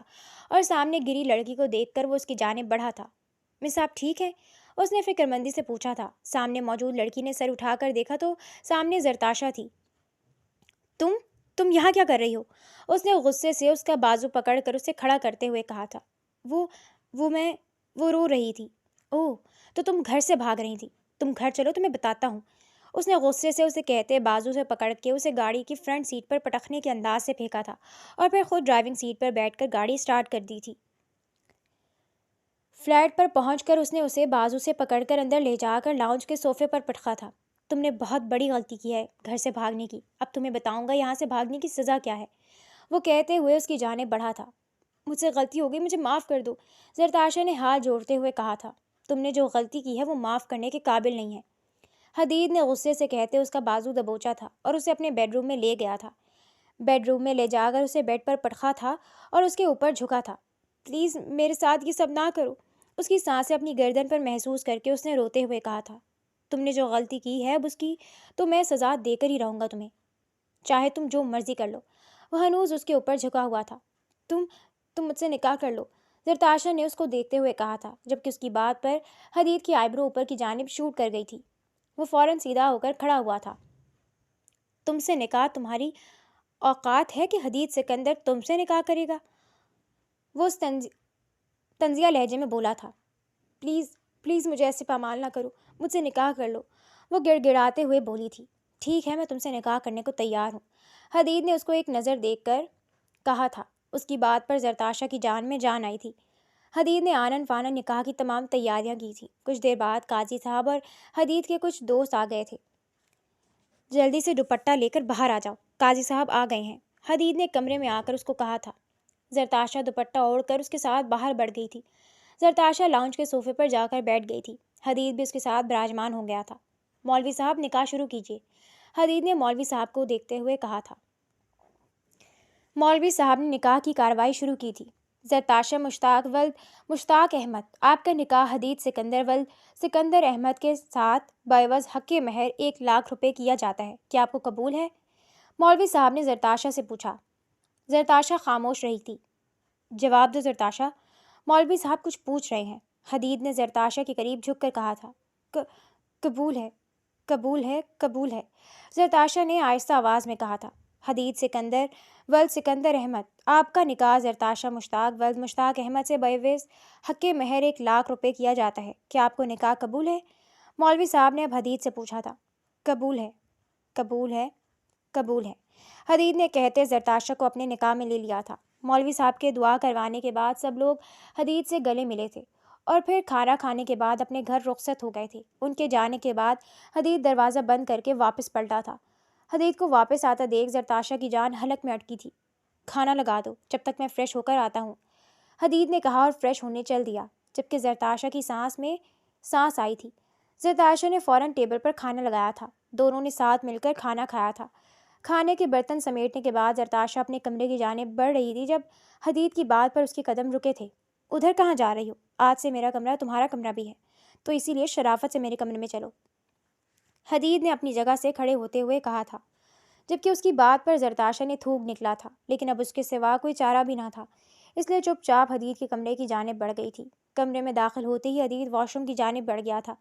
اور سامنے گری لڑکی کو دیکھ کر وہ اس کی جانب بڑھا تھا۔ مس، آپ ٹھیک ہیں؟ اس نے فکرمندی سے پوچھا تھا۔ سامنے موجود لڑکی نے سر اٹھا کر دیکھا تو سامنے زرتاشا تھی۔ تم تم یہاں کیا کر رہی ہو؟ اس نے غصے سے اس کا بازو پکڑ کر اسے کھڑا کرتے ہوئے کہا تھا۔ وہ رو رہی تھی۔ اوہ، تو تم گھر سے بھاگ رہی تھی؟ تم گھر چلو، تمہیں بتاتا ہوں۔ اس نے غصے سے اسے کہتے بازو سے پکڑ کے اسے گاڑی کی فرنٹ سیٹ پر پٹخنے کے انداز سے پھینکا تھا اور پھر خود ڈرائیونگ سیٹ پر بیٹھ کر گاڑی سٹارٹ کر دی تھی۔ فلیٹ پر پہنچ کر اس نے اسے بازو سے پکڑ کر اندر لے جا کر لاؤنج کے صوفے پر پٹخا تھا۔ تم نے بہت بڑی غلطی کی ہے گھر سے بھاگنے کی۔ اب تمہیں بتاؤں گا یہاں سے بھاگنے کی سزا کیا ہے، وہ کہتے ہوئے اس کی جانب بڑھا تھا۔ مجھ سے غلطی ہو گئی، مجھے معاف کر دو، زرتاشا نے ہاتھ جوڑتے ہوئے کہا تھا۔ تم نے جو غلطی کی ہے وہ معاف کرنے کے قابل نہیں ہے، حدید نے غصے سے کہتے اس کا بازو دبوچا تھا اور اسے اپنے بیڈ روم میں لے گیا تھا۔ بیڈ روم میں لے جا کر اسے بیڈ پر پٹخا تھا اور اس کے اوپر جھکا تھا۔ پلیز میرے ساتھ یہ سب نہ کرو، اس کی سانسیں اپنی گردن پر محسوس کر کے اس نے روتے ہوئے کہا تھا۔ تم نے جو غلطی کی ہے اب اس کی تو میں سزا دے کر ہی رہوں گا تمہیں، چاہے تم جو مرضی کر لو۔ وہ ہنوز اس کے اوپر جھکا ہوا تھا۔ تم مجھ سے نکاح کر لو، زرتاشا نے اس کو دیکھتے ہوئے کہا تھا، جبکہ اس کی بات پر حدید کی آئی برو اوپر کی جانب شوٹ کر گئی تھی۔ وہ فوراً سیدھا ہو کر کھڑا ہوا تھا۔ تم سے نکاح تمہاری اوقات ہے کہ حدید سکندر تم سے نکاح کرے گا؟ وہ اس طنزیہ لہجے میں بولا تھا۔ پلیز مجھے ایسے پامال نہ کرو، مجھ سے نکاح کر لو، وہ گڑ گڑاتے ہوئے بولی تھی۔ ٹھیک ہے، میں تم سے نکاح کرنے کو تیار ہوں، حدید نے اس کو ایک نظر دیکھ کر کہا تھا۔ اس کی بات پر زرتاشا کی جان میں جان آئی تھی۔ حدید نے آنن فانن نکاح کی تمام تیاریاں کی تھی۔ کچھ دیر بعد قاضی صاحب اور حدید کے کچھ دوست آ گئے تھے۔ جلدی سے دوپٹہ لے کر باہر آ جاؤ، قاضی صاحب آ گئے ہیں، حدید نے کمرے میں آ کر اس کو کہا تھا۔ زرتاشا دوپٹہ اوڑھ کر اس کے ساتھ باہر بڑھ گئی تھی۔ زرتاشا لاؤنج کے صوفے پر جا کر بیٹھ گئی تھی۔ حدید بھی اس کے ساتھ براجمان ہو گیا تھا۔ مولوی صاحب نکاح شروع کیجیے، حدید نے مولوی صاحب کو دیکھتے ہوئے کہا تھا۔ مولوی صاحب نے نکاح کی کارروائی شروع کی تھی۔ زرتاشا مشتاق ولد مشتاق احمد، آپ کا نکاح حدید سکندر ولد سکندر احمد کے ساتھ بعوض حق مہر 1,00,000 روپے کیا جاتا ہے، کیا آپ کو قبول ہے؟ مولوی صاحب نے زرتاشا سے پوچھا۔ زرتاشا خاموش رہی تھی۔ جواب دو زرتاشا، مولوی صاحب کچھ پوچھ رہے ہیں، حدید نے زرتاشا کے قریب جھک کر کہا تھا۔ قبول ہے، قبول ہے، قبول ہے، زرتاشا نے آہستہ آواز میں کہا تھا۔ حدید سکندر ولد سکندر احمد، آپ کا نکاح زرتاشا مشتاق ولد مشتاق احمد سے بعوض حق مہر 1,00,000 روپے کیا جاتا ہے، کیا آپ کو نکاح قبول ہے؟ مولوی صاحب نے اب حدید سے پوچھا تھا۔ قبول ہے، قبول ہے، قبول ہے، حدید نے کہتے زرتاشا کو اپنے نکاح میں لے لیا تھا۔ مولوی صاحب کے دعا کروانے کے بعد سب لوگ حدید سے گلے ملے تھے اور پھر کھانا کھانے کے بعد اپنے گھر رخصت ہو گئے تھے۔ ان کے جانے کے بعد حدید دروازہ بند کر کے واپس پلٹا تھا۔ حدید کو واپس آتا دیکھ زرتاشا کی جان حلق میں اٹکی تھی۔ کھانا لگا دو جب تک میں فریش ہو کر آتا ہوں، حدید نے کہا اور فریش ہونے چل دیا، جبکہ زرتاشا کی سانس میں سانس آئی تھی۔ زرتاشا نے فوراً ٹیبل پر کھانا لگایا تھا۔ دونوں نے ساتھ مل کر کھانا کھایا تھا۔ کھانے کے برتن سمیٹنے کے بعد زرتاشا اپنے کمرے کی جانب بڑھ رہی تھی جب حدید کی بات پر اس کے قدم رکے تھے۔ ادھر کہاں جا رہی ہو؟ آج سے میرا کمرہ تمہارا کمرہ بھی ہے، تو اسی لیے شرافت سے میرے کمرے میں چلو، حدید نے اپنی جگہ سے کھڑے ہوتے ہوئے کہا تھا، جبکہ اس کی بات پر زرتاشا نے تھوک نکلا تھا، لیکن اب اس کے سوا کوئی چارہ بھی نہ تھا، اس لیے چپ چاپ حدید کے کمرے کی جانب بڑھ گئی تھی۔ کمرے میں داخل ہوتے ہی حدید واش روم کی جانب بڑھ گیا تھا۔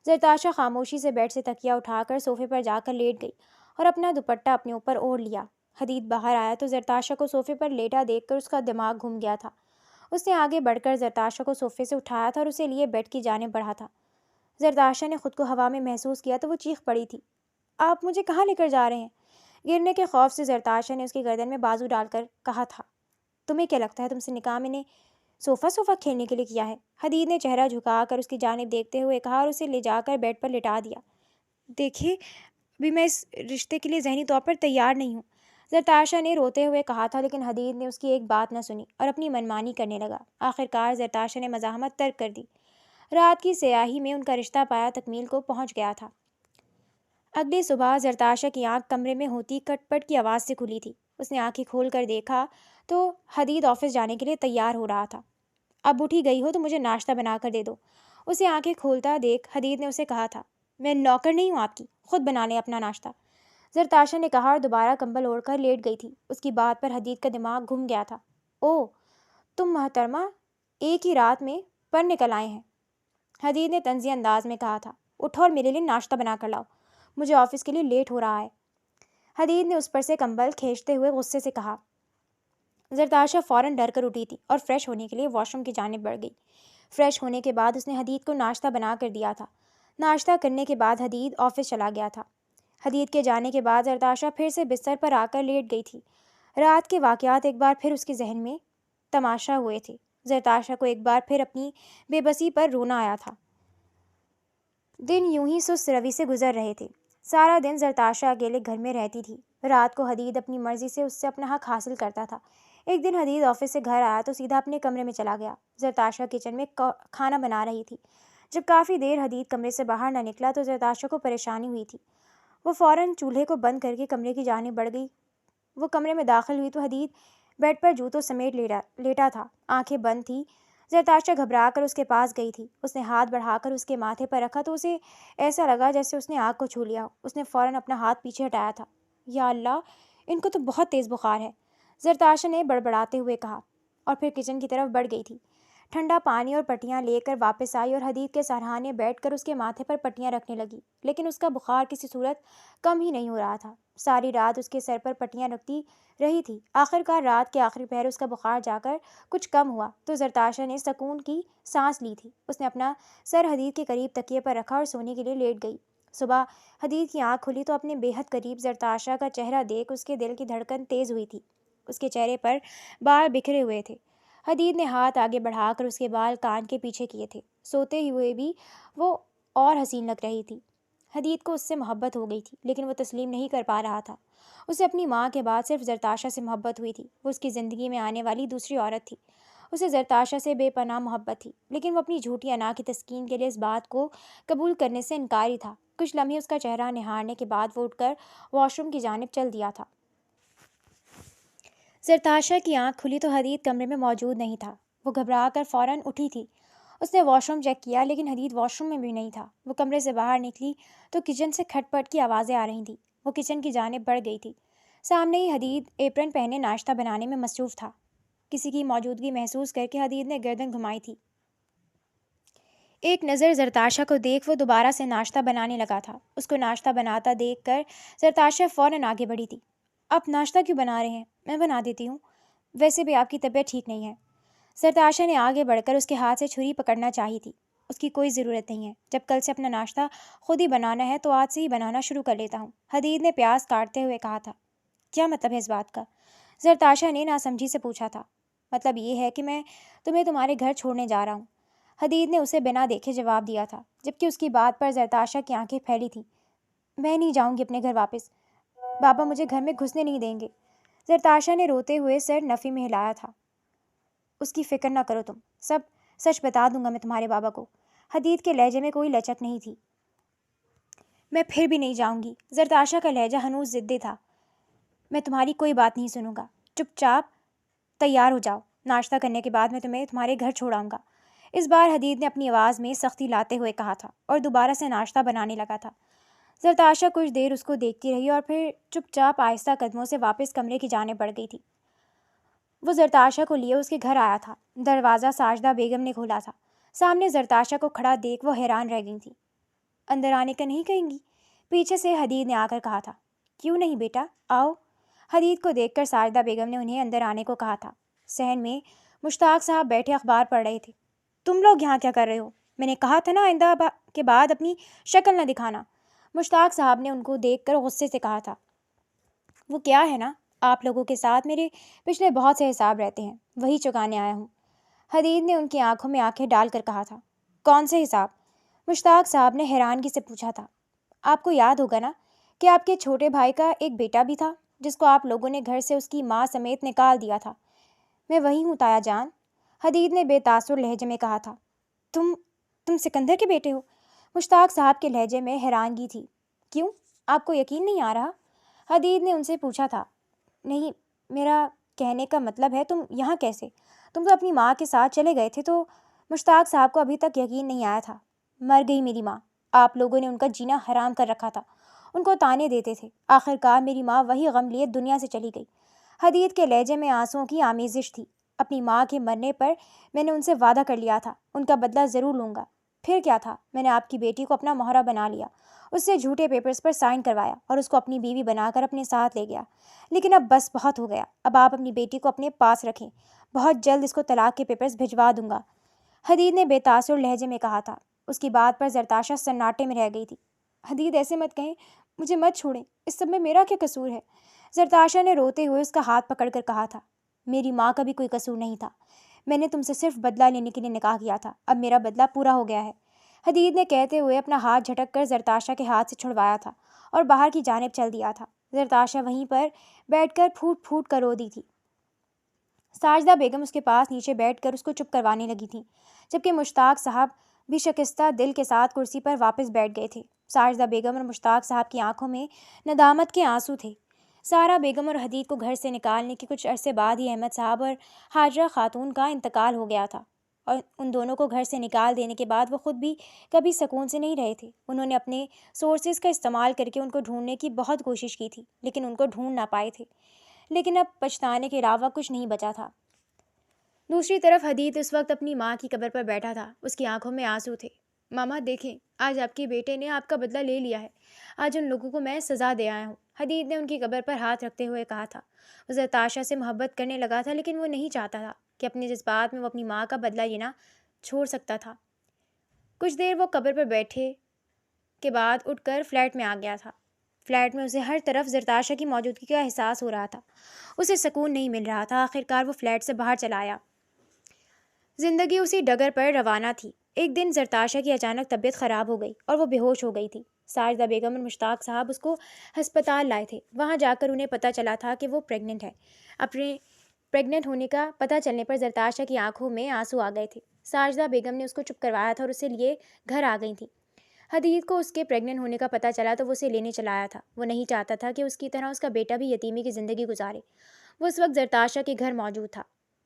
زرتاشا خاموشی سے بیڈ سے تکیہ اٹھا کر صوفے پر جا کر لیٹ گئی اور اپنا دوپٹہ اپنے اوپر اوڑھ لیا۔ حدید باہر آیا تو زرتاشا کو صوفے پر لیٹا دیکھ کر اس کا دماغ گھوم گیا تھا۔ اس نے آگے بڑھ کر زرتاشا کو صوفے سے اٹھایا تھا اور اسے لیے بیڈ کی جانب بڑھا تھا۔ زرتاشا نے خود کو ہوا میں محسوس کیا تو وہ چیخ پڑی تھی۔ آپ مجھے کہاں لے کر جا رہے ہیں؟ گرنے کے خوف سے زرتاشا نے اس کی گردن میں بازو ڈال کر کہا تھا۔ تمہیں کیا لگتا ہے تم سے نکاح میں نے صوفہ کھیلنے کے لیے کیا ہے؟ حدید نے چہرہ جھکا کر اس کی جانب دیکھتے ہوئے کہا اور اسے لے جا کر بیڈ پر لٹا دیا۔ دیکھیے، ابھی میں اس رشتے کے لیے ذہنی طور پر تیار نہیں ہوں، زرتاشا نے روتے ہوئے کہا تھا، لیکن حدید نے اس کی ایک بات نہ سنی اور اپنی منمانی کرنے لگا۔ آخرکار زرتاشا نے مزاحمت ترک کر دی۔ رات کی سیاہی میں ان کا رشتہ پایا تکمیل کو پہنچ گیا تھا۔ اگلی صبح زرتاشا کی آنکھ کمرے میں ہوتی کٹ پٹ کی آواز سے کھلی تھی۔ اس نے آنکھیں کھول کر دیکھا تو حدید آفس جانے کے لیے تیار ہو رہا تھا۔ اب اٹھی گئی ہو تو مجھے ناشتہ بنا کر دے دو، اسے آنکھیں کھولتا دیکھ حدید نے اسے کہا تھا۔ میں نوکر نہیں ہوں آپ کی، خود بنا لیں اپنا ناشتہ، زرتاشا نے کہا اور دوبارہ کمبل اوڑھ کر لیٹ گئی تھی۔ اس کی بات پر حدید کا دماغ گھوم گیا تھا۔ اوہ، تم محترمہ ایک ہی رات میں پر نکل آئے ہیں، حدید نے طنزی انداز میں کہا تھا۔ اٹھو اور میرے لیے ناشتہ بنا کر لاؤ، مجھے آفس کے لیے لیٹ ہو رہا ہے۔ حدید نے اس پر سے کمبل کھینچتے ہوئے غصے سے کہا۔ زرتاشا فوراً ڈر کر اٹھی تھی اور فریش ہونے کے لیے واش روم کی جانب بڑھ گئی۔ فریش ہونے کے بعد اس نے حدید کو ناشتہ بنا کر دیا تھا۔ ناشتہ کرنے کے بعد حدید آفس چلا گیا تھا۔ حدید کے جانے کے بعد زرتاشا پھر سے بستر پر آ کر لیٹ گئی تھی۔ رات کے واقعات ایک بار پھر اس کے ذہن میں تماشا ہوئے تھے۔ زرتاشا کو ایک بار پھر اپنی بے بسی پر رونا آیا تھا۔ دن یوں ہی سست روی سے گزر رہے تھے۔ سارا دن زرتاشا اکیلے گھر میں رہتی تھی۔ رات کو حدید اپنی مرضی سے اس سے اپنا حق حاصل کرتا تھا۔ ایک دن حدید آفس سے گھر آیا تو سیدھا اپنے کمرے میں چلا گیا۔ زرتاشا کچن میں کھانا بنا رہی تھی۔ جب کافی دیر حدید کمرے سے باہر نہ نکلا تو زرتاشا کو پریشانی ہوئی تھی۔ وہ فوراً چولہے کو بند کر کے کمرے کی جانب بڑھ گئی۔ وہ کمرے میں داخل ہوئی تو حدید بیڈ پر جوتوں سمیت لیٹا تھا، آنکھیں بند تھیں۔ زرتاشا گھبرا کر اس کے پاس گئی تھی۔ اس نے ہاتھ بڑھا کر اس کے ماتھے پر رکھا تو اسے ایسا لگا جیسے اس نے آگ کو چھو لیا ہو۔ اس نے فوراً اپنا ہاتھ پیچھے ہٹایا تھا۔ یا اللہ، ان کو تو بہت تیز بخار ہے، زرتاشا نے بڑبڑاتے ہوئے کہا، اور پھر کچن کی طرف بڑھ گئی تھی۔ ٹھنڈا پانی اور پٹیاں لے کر واپس آئی اور حدید کے سرہانے بیٹھ کر اس کے ماتھے پر پٹیاں رکھنے لگی، لیکن اس کا بخار کسی صورت کم ہی نہیں ہو رہا تھا۔ ساری رات اس کے سر پر پٹیاں رکھتی رہی تھی۔ آخرکار رات کے آخری پہر اس کا بخار جا کر کچھ کم ہوا تو زرتاشا نے سکون کی سانس لی تھی۔ اس نے اپنا سر حدید کے قریب تکیے پر رکھا اور سونے کے لیے لیٹ گئی۔ صبح حدید کی آنکھ کھلی تو اپنے بے حد قریب زرتاشا کا چہرہ دیکھ اس کے دل کی دھڑکن تیز ہوئی تھی۔ اس کے چہرے پر بال بکھرے ہوئے تھے۔ حدید نے ہاتھ آگے بڑھا کر اس کے بال کان کے پیچھے کیے تھے۔ سوتے ہوئے بھی وہ اور حسین لگ رہی تھی۔ حدید کو اس سے محبت ہو گئی تھی، لیکن وہ تسلیم نہیں کر پا رہا تھا۔ اسے اپنی ماں کے بعد صرف زرتاشا سے محبت ہوئی تھی۔ وہ اس کی زندگی میں آنے والی دوسری عورت تھی۔ اسے زرتاشا سے بے پناہ محبت تھی، لیکن وہ اپنی جھوٹی انا کی تسکین کے لیے اس بات کو قبول کرنے سے انکاری تھا۔ کچھ لمحے اس کا چہرہ نہارنے کے بعد وہ اٹھ کر واش روم کی جانب چل دیا تھا۔ زرتاشا کی آنکھ کھلی تو حدید کمرے میں موجود نہیں تھا۔ وہ گھبرا کر فوراً اٹھی تھی۔ اس نے واش روم چیک کیا، لیکن حدید واش روم میں بھی نہیں تھا۔ وہ کمرے سے باہر نکلی تو کچن سے کھٹ پٹ کی آوازیں آ رہی تھیں۔ وہ کچن کی جانب بڑھ گئی تھی۔ سامنے ہی حدید ایپرن پہنے ناشتہ بنانے میں مصروف تھا۔ کسی کی موجودگی محسوس کر کے حدید نے گردن گھمائی تھی۔ ایک نظر زرتاشا کو دیکھ وہ دوبارہ سے ناشتہ بنانے لگا تھا۔ اس کو ناشتہ بناتا دیکھ کر زرتاشا فوراً آگے بڑھی تھی۔ آپ ناشتہ کیوں بنا رہے ہیں؟ میں بنا دیتی ہوں، ویسے بھی آپ کی طبیعت ٹھیک نہیں ہے۔ زرتاشا نے آگے بڑھ کر اس کے ہاتھ سے چھری پکڑنا چاہی تھی۔ اس کی کوئی ضرورت نہیں ہے، جب کل سے اپنا ناشتہ خود ہی بنانا ہے تو آج سے ہی بنانا شروع کر لیتا ہوں، حدید نے پیاز کاٹتے ہوئے کہا تھا۔ کیا مطلب ہے اس بات کا؟ زرتاشا نے ناسمجھی سے پوچھا تھا۔ مطلب یہ ہے کہ میں تمہیں تمہارے گھر چھوڑنے جا رہا ہوں، حدید نے اسے بنا دیکھے جواب دیا تھا، جبکہ اس کی بات پر زرتاشا کی آنکھیں پھیلی تھیں۔ میں نہیں جاؤں گی اپنے گھر واپس، بابا مجھے گھر میں گھسنے نہیں دیں گے۔ زرتاشا نے روتے ہوئے سر نفی میں ہلایا تھا۔ اس کی فکر نہ کرو، تم سب سچ بتا دوں گا میں تمہارے بابا کو۔ حدید کے لہجے میں کوئی لچک نہیں تھی۔ میں پھر بھی نہیں جاؤں گی، زرتاشا کا لہجہ ہنوز ضدی تھا۔ میں تمہاری کوئی بات نہیں سنوں گا، چپ چاپ تیار ہو جاؤ، ناشتہ کرنے کے بعد میں تمہیں تمہارے گھر چھوڑاؤں گا۔ اس بار حدید نے اپنی آواز میں سختی لاتے ہوئے کہا تھا اور دوبارہ سے ناشتہ بنانے لگا تھا۔ زرتاشا کچھ دیر اس کو دیکھتی رہی اور پھر چپ چاپ آہستہ قدموں سے واپس کمرے کی جانب بڑھ گئی تھی۔ وہ زرتاشا کو لیے اس کے گھر آیا تھا۔ دروازہ ساجدہ بیگم نے کھولا تھا۔ سامنے زرتاشا کو کھڑا دیکھ وہ حیران رہ گئی تھی۔ اندر آنے کا نہیں کہیں گی؟ پیچھے سے حدید نے آ کر کہا تھا۔ کیوں نہیں بیٹا، آؤ۔ حدید کو دیکھ کر ساجدہ بیگم نے انہیں اندر آنے کو کہا تھا۔ صحن میں مشتاق صاحب بیٹھے اخبار پڑھ رہے تھے۔ تم لوگ یہاں کیا کر رہے ہو؟ میں نے کہا تھا نا آئندہ کے بعد اپنی شکل نہ دکھانا، مشتاق صاحب نے ان کو دیکھ کر غصے سے کہا تھا۔ وہ کیا ہے نا، آپ لوگوں کے ساتھ میرے پچھلے بہت سے حساب رہتے ہیں، وہی چکانے آیا ہوں، حدید نے ان کی آنکھوں میں آنکھیں ڈال کر کہا تھا۔ کون سے حساب؟ مشتاق صاحب نے حیرانگی سے پوچھا تھا۔ آپ کو یاد ہوگا نا کہ آپ کے چھوٹے بھائی کا ایک بیٹا بھی تھا جس کو آپ لوگوں نے گھر سے اس کی ماں سمیت نکال دیا تھا۔ میں وہی ہوں تایا جان، حدید نے بے تاثر لہجے میں کہا تھا۔ تم سکندر کے بیٹے ہو؟ مشتاق صاحب کے لہجے میں حیرانگی تھی۔ کیوں، آپ کو یقین نہیں آ رہا؟ حدید نے ان سے پوچھا تھا۔ نہیں، میرا کہنے کا مطلب ہے تم یہاں کیسے؟ تم تو اپنی ماں کے ساتھ چلے گئے تھے۔ تو مشتاق صاحب کو ابھی تک یقین نہیں آیا تھا۔ مر گئی میری ماں، آپ لوگوں نے ان کا جینا حرام کر رکھا تھا، ان کو تانے دیتے تھے، آخرکار میری ماں وہی غم لیے دنیا سے چلی گئی۔ حدید کے لہجے میں آنسوؤں کی آمیزش تھی۔ اپنی ماں کے مرنے پر میں نے ان سے وعدہ کر لیا تھا، ان کا بدلہ ضرور لوں گا، پھر کیا تھا؟ میں نے آپ کی بیٹی کو اپنا مہرہ بنا لیا، اس سے جھوٹے پیپرز پر سائن کروایا اور اس کو اپنی بیوی بنا کر اپنے ساتھ لے گیا۔ لیکن اب بس بہت ہو گیا، اب آپ اپنی بیٹی کو اپنے پاس رکھیں، بہت جلد اس کو طلاق کے پیپرز بھجوا دوں گا، حدید نے بے تاثر لہجے میں کہا تھا۔ اس کی بات پر زرتاشا سناٹے میں رہ گئی تھی۔ حدید ایسے مت کہیں، مجھے مت چھوڑیں، اس سب میں میرا کیا قصور ہے؟ زرتاشا نے روتے ہوئے اس کا ہاتھ پکڑ کر کہا تھا، میری ماں کا بھی کوئی قصور نہیں تھا، میں نے تم سے صرف بدلہ لینے کے لیے نکاح کیا تھا، اب میرا بدلہ پورا ہو گیا ہے، حدید نے کہتے ہوئے اپنا ہاتھ جھٹک کر زرتاشا کے ہاتھ سے چھڑوایا تھا اور باہر کی جانب چل دیا تھا۔ زرتاشا وہیں پر بیٹھ کر پھوٹ پھوٹ کر رو دی تھی۔ ساجدہ بیگم اس کے پاس نیچے بیٹھ کر اس کو چپ کروانے لگی تھیں، جبکہ مشتاق صاحب بھی شکستہ دل کے ساتھ کرسی پر واپس بیٹھ گئے تھے۔ ساجدہ بیگم اور مشتاق صاحب کی آنکھوں میں ندامت کے آنسو تھے۔ سارا بیگم اور حدید کو گھر سے نکالنے کے کچھ عرصے بعد ہی احمد صاحب اور حاجرہ خاتون کا انتقال ہو گیا تھا، اور ان دونوں کو گھر سے نکال دینے کے بعد وہ خود بھی کبھی سکون سے نہیں رہے تھے۔ انہوں نے اپنے سورسز کا استعمال کر کے ان کو ڈھونڈنے کی بہت کوشش کی تھی، لیکن ان کو ڈھونڈ نہ پائے تھے، لیکن اب پچھتانے کے علاوہ کچھ نہیں بچا تھا۔ دوسری طرف حدید اس وقت اپنی ماں کی قبر پر بیٹھا تھا، اس کی آنکھوں میں آنسو تھے۔ ماما دیکھیں، آج آپ کے بیٹے نے آپ کا بدلہ لے لیا ہے، آج ان لوگوں کو میں سزا دے آیا ہوں، حدید نے ان کی قبر پر ہاتھ رکھتے ہوئے کہا تھا۔ وہ زرتاشا سے محبت کرنے لگا تھا، لیکن وہ نہیں چاہتا تھا کہ اپنے جذبات میں وہ اپنی ماں کا بدلہ لینا چھوڑ سکتا تھا۔ کچھ دیر وہ قبر پر بیٹھے کے بعد اٹھ کر فلیٹ میں آ گیا تھا۔ فلیٹ میں اسے ہر طرف زرتاشا کی موجودگی کا احساس ہو رہا تھا، اسے سکون نہیں مل رہا تھا۔ آخرکار وہ فلیٹ سے باہر چلا آیا۔ زندگی اسی ڈگر پر روانہ تھی۔ ایک دن زرتاشا کی اچانک طبیعت خراب ہو گئی اور وہ بے ہوش ہو گئی تھی۔ ساجدہ بیگم اور مشتاق صاحب اس کو ہسپتال لائے تھے۔ وہاں جا کر انہیں پتہ چلا تھا کہ وہ پریگننٹ ہے۔ اپنے پریگننٹ ہونے کا پتہ چلنے پر زرتاشا کی آنکھوں میں آنسو آ گئے تھے۔ ساجدہ بیگم نے اس کو چپ کروایا تھا اور اسے لیے گھر آ گئی تھیں۔ حدید کو اس کے پریگننٹ ہونے کا پتہ چلا تو وہ اسے لینے چلا آیا تھا۔ وہ نہیں چاہتا تھا کہ اس کی طرح اس کا بیٹا بھی یتیمی کی زندگی گزارے۔ وہ اس وقت زرتاشا کے گھر موجود تھا۔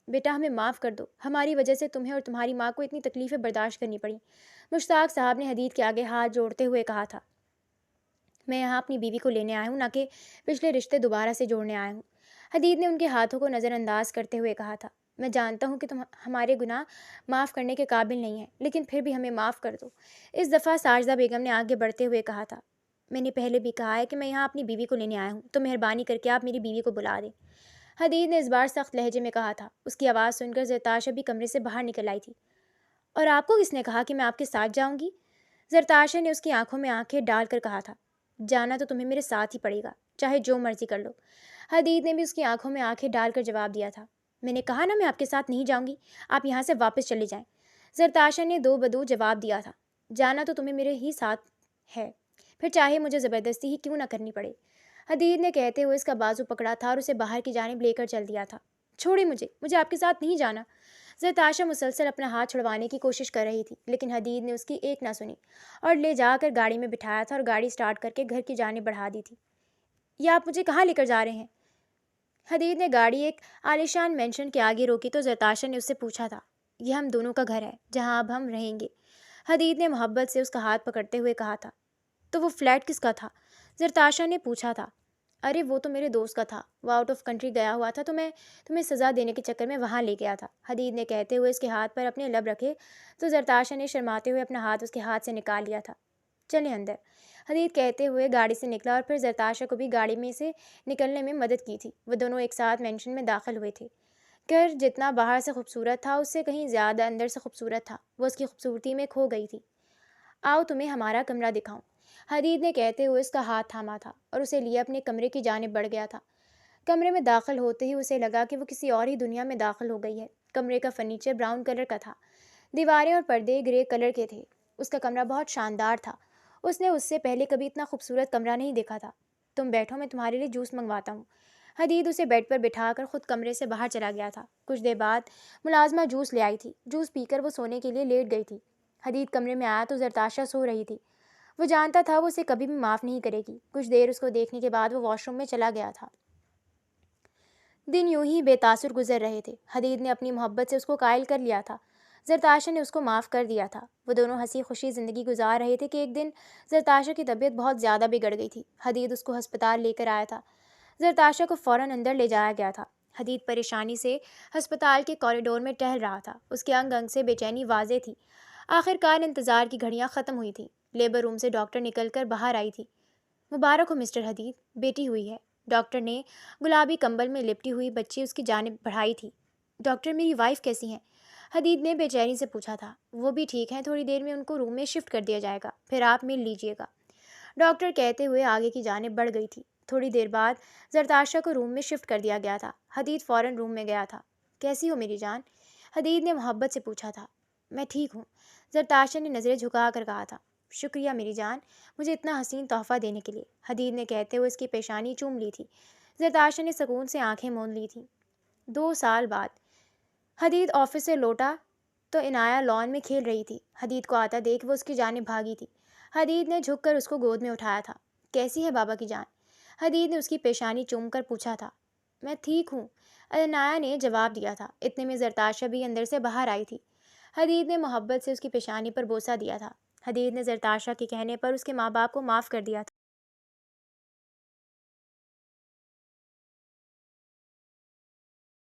بیٹا ہمیں معاف کر دو، ہماری وجہ سے تمہیں اور تمہاری ماں کو اتنی تکلیفیں برداشت کرنی پڑی، مشتاق صاحب نے حدید کے آگے ہاتھ جوڑتے ہوئے کہا تھا۔ میں یہاں اپنی بیوی کو لینے آیا ہوں، نہ کہ پچھلے رشتے دوبارہ سے جوڑنے آیا ہوں۔ حدید نے ان کے ہاتھوں کو نظر انداز کرتے ہوئے کہا تھا۔ میں جانتا ہوں کہ تم ہمارے گناہ معاف کرنے کے قابل نہیں ہیں، لیکن پھر بھی ہمیں معاف کر دو۔ اس دفعہ ساجدہ بیگم نے آگے بڑھتے ہوئے کہا تھا۔ میں نے پہلے بھی کہا ہے کہ میں یہاں اپنی بیوی کو لینے آیا ہوں، تو مہربانی کر کے آپ میری بیوی کو بلا دیں، حدید نے اس بار سخت لہجے میں کہا تھا۔ اس کی آواز سن کر زرتاشا بھی کمرے سے باہر نکل آئی تھی۔ اور آپ کو کس نے کہا کہ میں آپ کے ساتھ جاؤں گی؟ زرتاشا نے اس کی آنکھوں میں آنکھیں ڈال کر کہا تھا۔ جانا تو تمہیں میرے ساتھ ہی پڑے گا، چاہے جو مرضی کر لو، حدید نے بھی اس کی آنکھوں میں آنکھیں ڈال کر جواب دیا تھا۔ میں نے کہا نا میں آپ کے ساتھ نہیں جاؤں گی، آپ یہاں سے واپس چلے جائیں، زرتاشا نے دو بدو جواب دیا تھا۔ جانا تو تمہیں میرے ہی ساتھ ہے، پھر چاہے مجھے زبردستی ہی کیوں نہ کرنی پڑے، حدید نے کہتے ہوئے اس کا بازو پکڑا تھا اور اسے باہر کی جانب لے کر چل دیا تھا۔ چھوڑے مجھے آپ کے ساتھ نہیں جانا، زرتاشا مسلسل اپنا ہاتھ چھڑوانے کی کوشش کر رہی تھی، لیکن حدید نے اس کی ایک نہ سنی اور لے جا کر گاڑی میں بٹھایا تھا اور گاڑی سٹارٹ کر کے گھر کی جانب بڑھا دی تھی۔ یہ آپ مجھے کہاں لے کر جا رہے ہیں؟ حدید نے گاڑی ایک عالیشان مینشن کے آگے روکی تو زرتاشا نے اس سے پوچھا تھا۔ یہ ہم دونوں کا گھر ہے، جہاں اب ہم رہیں گے، حدید نے محبت سے اس کا ہاتھ پکڑتے ہوئے کہا تھا۔ تو وہ فلیٹ کس کا تھا؟ زرتاشا نے پوچھا تھا۔ ارے وہ تو میرے دوست کا تھا، وہ آؤٹ آف کنٹری گیا ہوا تھا، تو میں تمہیں سزا دینے کے چکر میں وہاں لے گیا تھا، حدید نے کہتے ہوئے اس کے ہاتھ پر اپنے لب رکھے تو زرتاشا نے شرماتے ہوئے اپنا ہاتھ اس کے ہاتھ سے نکال لیا تھا۔ چلیں اندر، حدید کہتے ہوئے گاڑی سے نکلا اور پھر زرتاشا کو بھی گاڑی میں سے نکلنے میں مدد کی تھی۔ وہ دونوں ایک ساتھ مینشن میں داخل ہوئے تھے۔ گھر جتنا باہر سے خوبصورت تھا اس سے کہیں زیادہ اندر سے خوبصورت تھا، وہ اس کی خوبصورتی میں کھو گئی تھی۔ آؤ تمہیں ہمارا کمرہ دکھاؤں، حدید نے کہتے ہوئے اس کا ہاتھ تھاما تھا اور اسے لیے اپنے کمرے کی جانب بڑھ گیا تھا۔ کمرے میں داخل ہوتے ہی اسے لگا کہ وہ کسی اور ہی دنیا میں داخل ہو گئی ہے۔ کمرے کا فرنیچر براؤن کلر کا تھا، دیواریں اور پردے گرے کلر کے تھے۔ اس کا کمرہ بہت شاندار تھا، اس نے اس سے پہلے کبھی اتنا خوبصورت کمرہ نہیں دیکھا تھا۔ تم بیٹھو، میں تمہارے لیے جوس منگواتا ہوں، حدید اسے بیڈ پر بٹھا کر خود کمرے سے باہر چلا گیا تھا۔ کچھ دیر بعد ملازمہ جوس لے آئی تھی، جوس پی کر وہ سونے کے لیے لیٹ گئی تھی۔ حدید کمرے میں آیا تو زرتاشا سو رہی تھی، وہ جانتا تھا وہ اسے کبھی بھی معاف نہیں کرے گی۔ کچھ دیر اس کو دیکھنے کے بعد وہ واش روم میں چلا گیا تھا۔ دن یوں ہی بے تاثر گزر رہے تھے۔ حدید نے اپنی محبت سے اس کو قائل کر لیا تھا، زرتاشا نے اس کو معاف کر دیا تھا۔ وہ دونوں ہنسی خوشی زندگی گزار رہے تھے کہ ایک دن زرتاشا کی طبیعت بہت زیادہ بگڑ گئی تھی۔ حدید اس کو ہسپتال لے کر آیا تھا۔ زرتاشا کو فوراً اندر لے جایا گیا تھا۔ حدید پریشانی سے ہسپتال کے کوریڈور میں ٹہل رہا تھا، اس کے انگ انگ سے بے چینی واضح تھی۔ آخر کار انتظار کی گھڑیاں ختم ہوئی تھیں۔ لیبر روم سے ڈاکٹر نکل کر باہر آئی تھی۔ مبارک ہو مسٹر حدید، بیٹی ہوئی ہے۔ ڈاکٹر نے گلابی کمبل میں لپٹی ہوئی بچی اس کی جانب بڑھائی تھی۔ ڈاکٹر میری وائف کیسی ہیں؟ حدید نے بے چینی سے پوچھا تھا۔ وہ بھی ٹھیک ہیں، تھوڑی دیر میں ان کو روم میں شفٹ کر دیا جائے گا، پھر آپ مل لیجیے گا، ڈاکٹر کہتے ہوئے آگے کی جانب بڑھ گئی تھی۔ تھوڑی دیر بعد زرتاشہ کو روم میں شفٹ کر دیا گیا تھا۔ حدید فوراً روم میں گیا تھا۔ کیسی ہو میری جان؟ حدید نے محبت سے پوچھا تھا۔ میں ٹھیک ہوں، زرتاشہ نے نظریں جھکا کر کہا تھا۔ شکریہ میری جان، مجھے اتنا حسین تحفہ دینے کے لیے، حدید نے کہتے ہوئے اس کی پیشانی چوم لی تھی۔ زرتاشہ نے سکون سے آنکھیں موند لی تھیں۔ 2 سال بعد حدید آفس سے لوٹا تو عنایا لان میں کھیل رہی تھی۔ حدید کو آتا دیکھ وہ اس کی جانب بھاگی تھی۔ حدید نے جھک کر اس کو گود میں اٹھایا تھا۔ کیسی ہے بابا کی جان؟ حدید نے اس کی پیشانی چوم کر پوچھا تھا۔ میں ٹھیک ہوں، عنایا نے جواب دیا تھا۔ اتنے میں زرتاشہ بھی اندر سے باہر آئی تھی۔ حدید نے محبت سے اس کی پیشانی پر بوسہ دیا تھا۔ حدید نے زرتاشہ کے کہنے پر اس کے ماں باپ کو معاف کر دیا تھا۔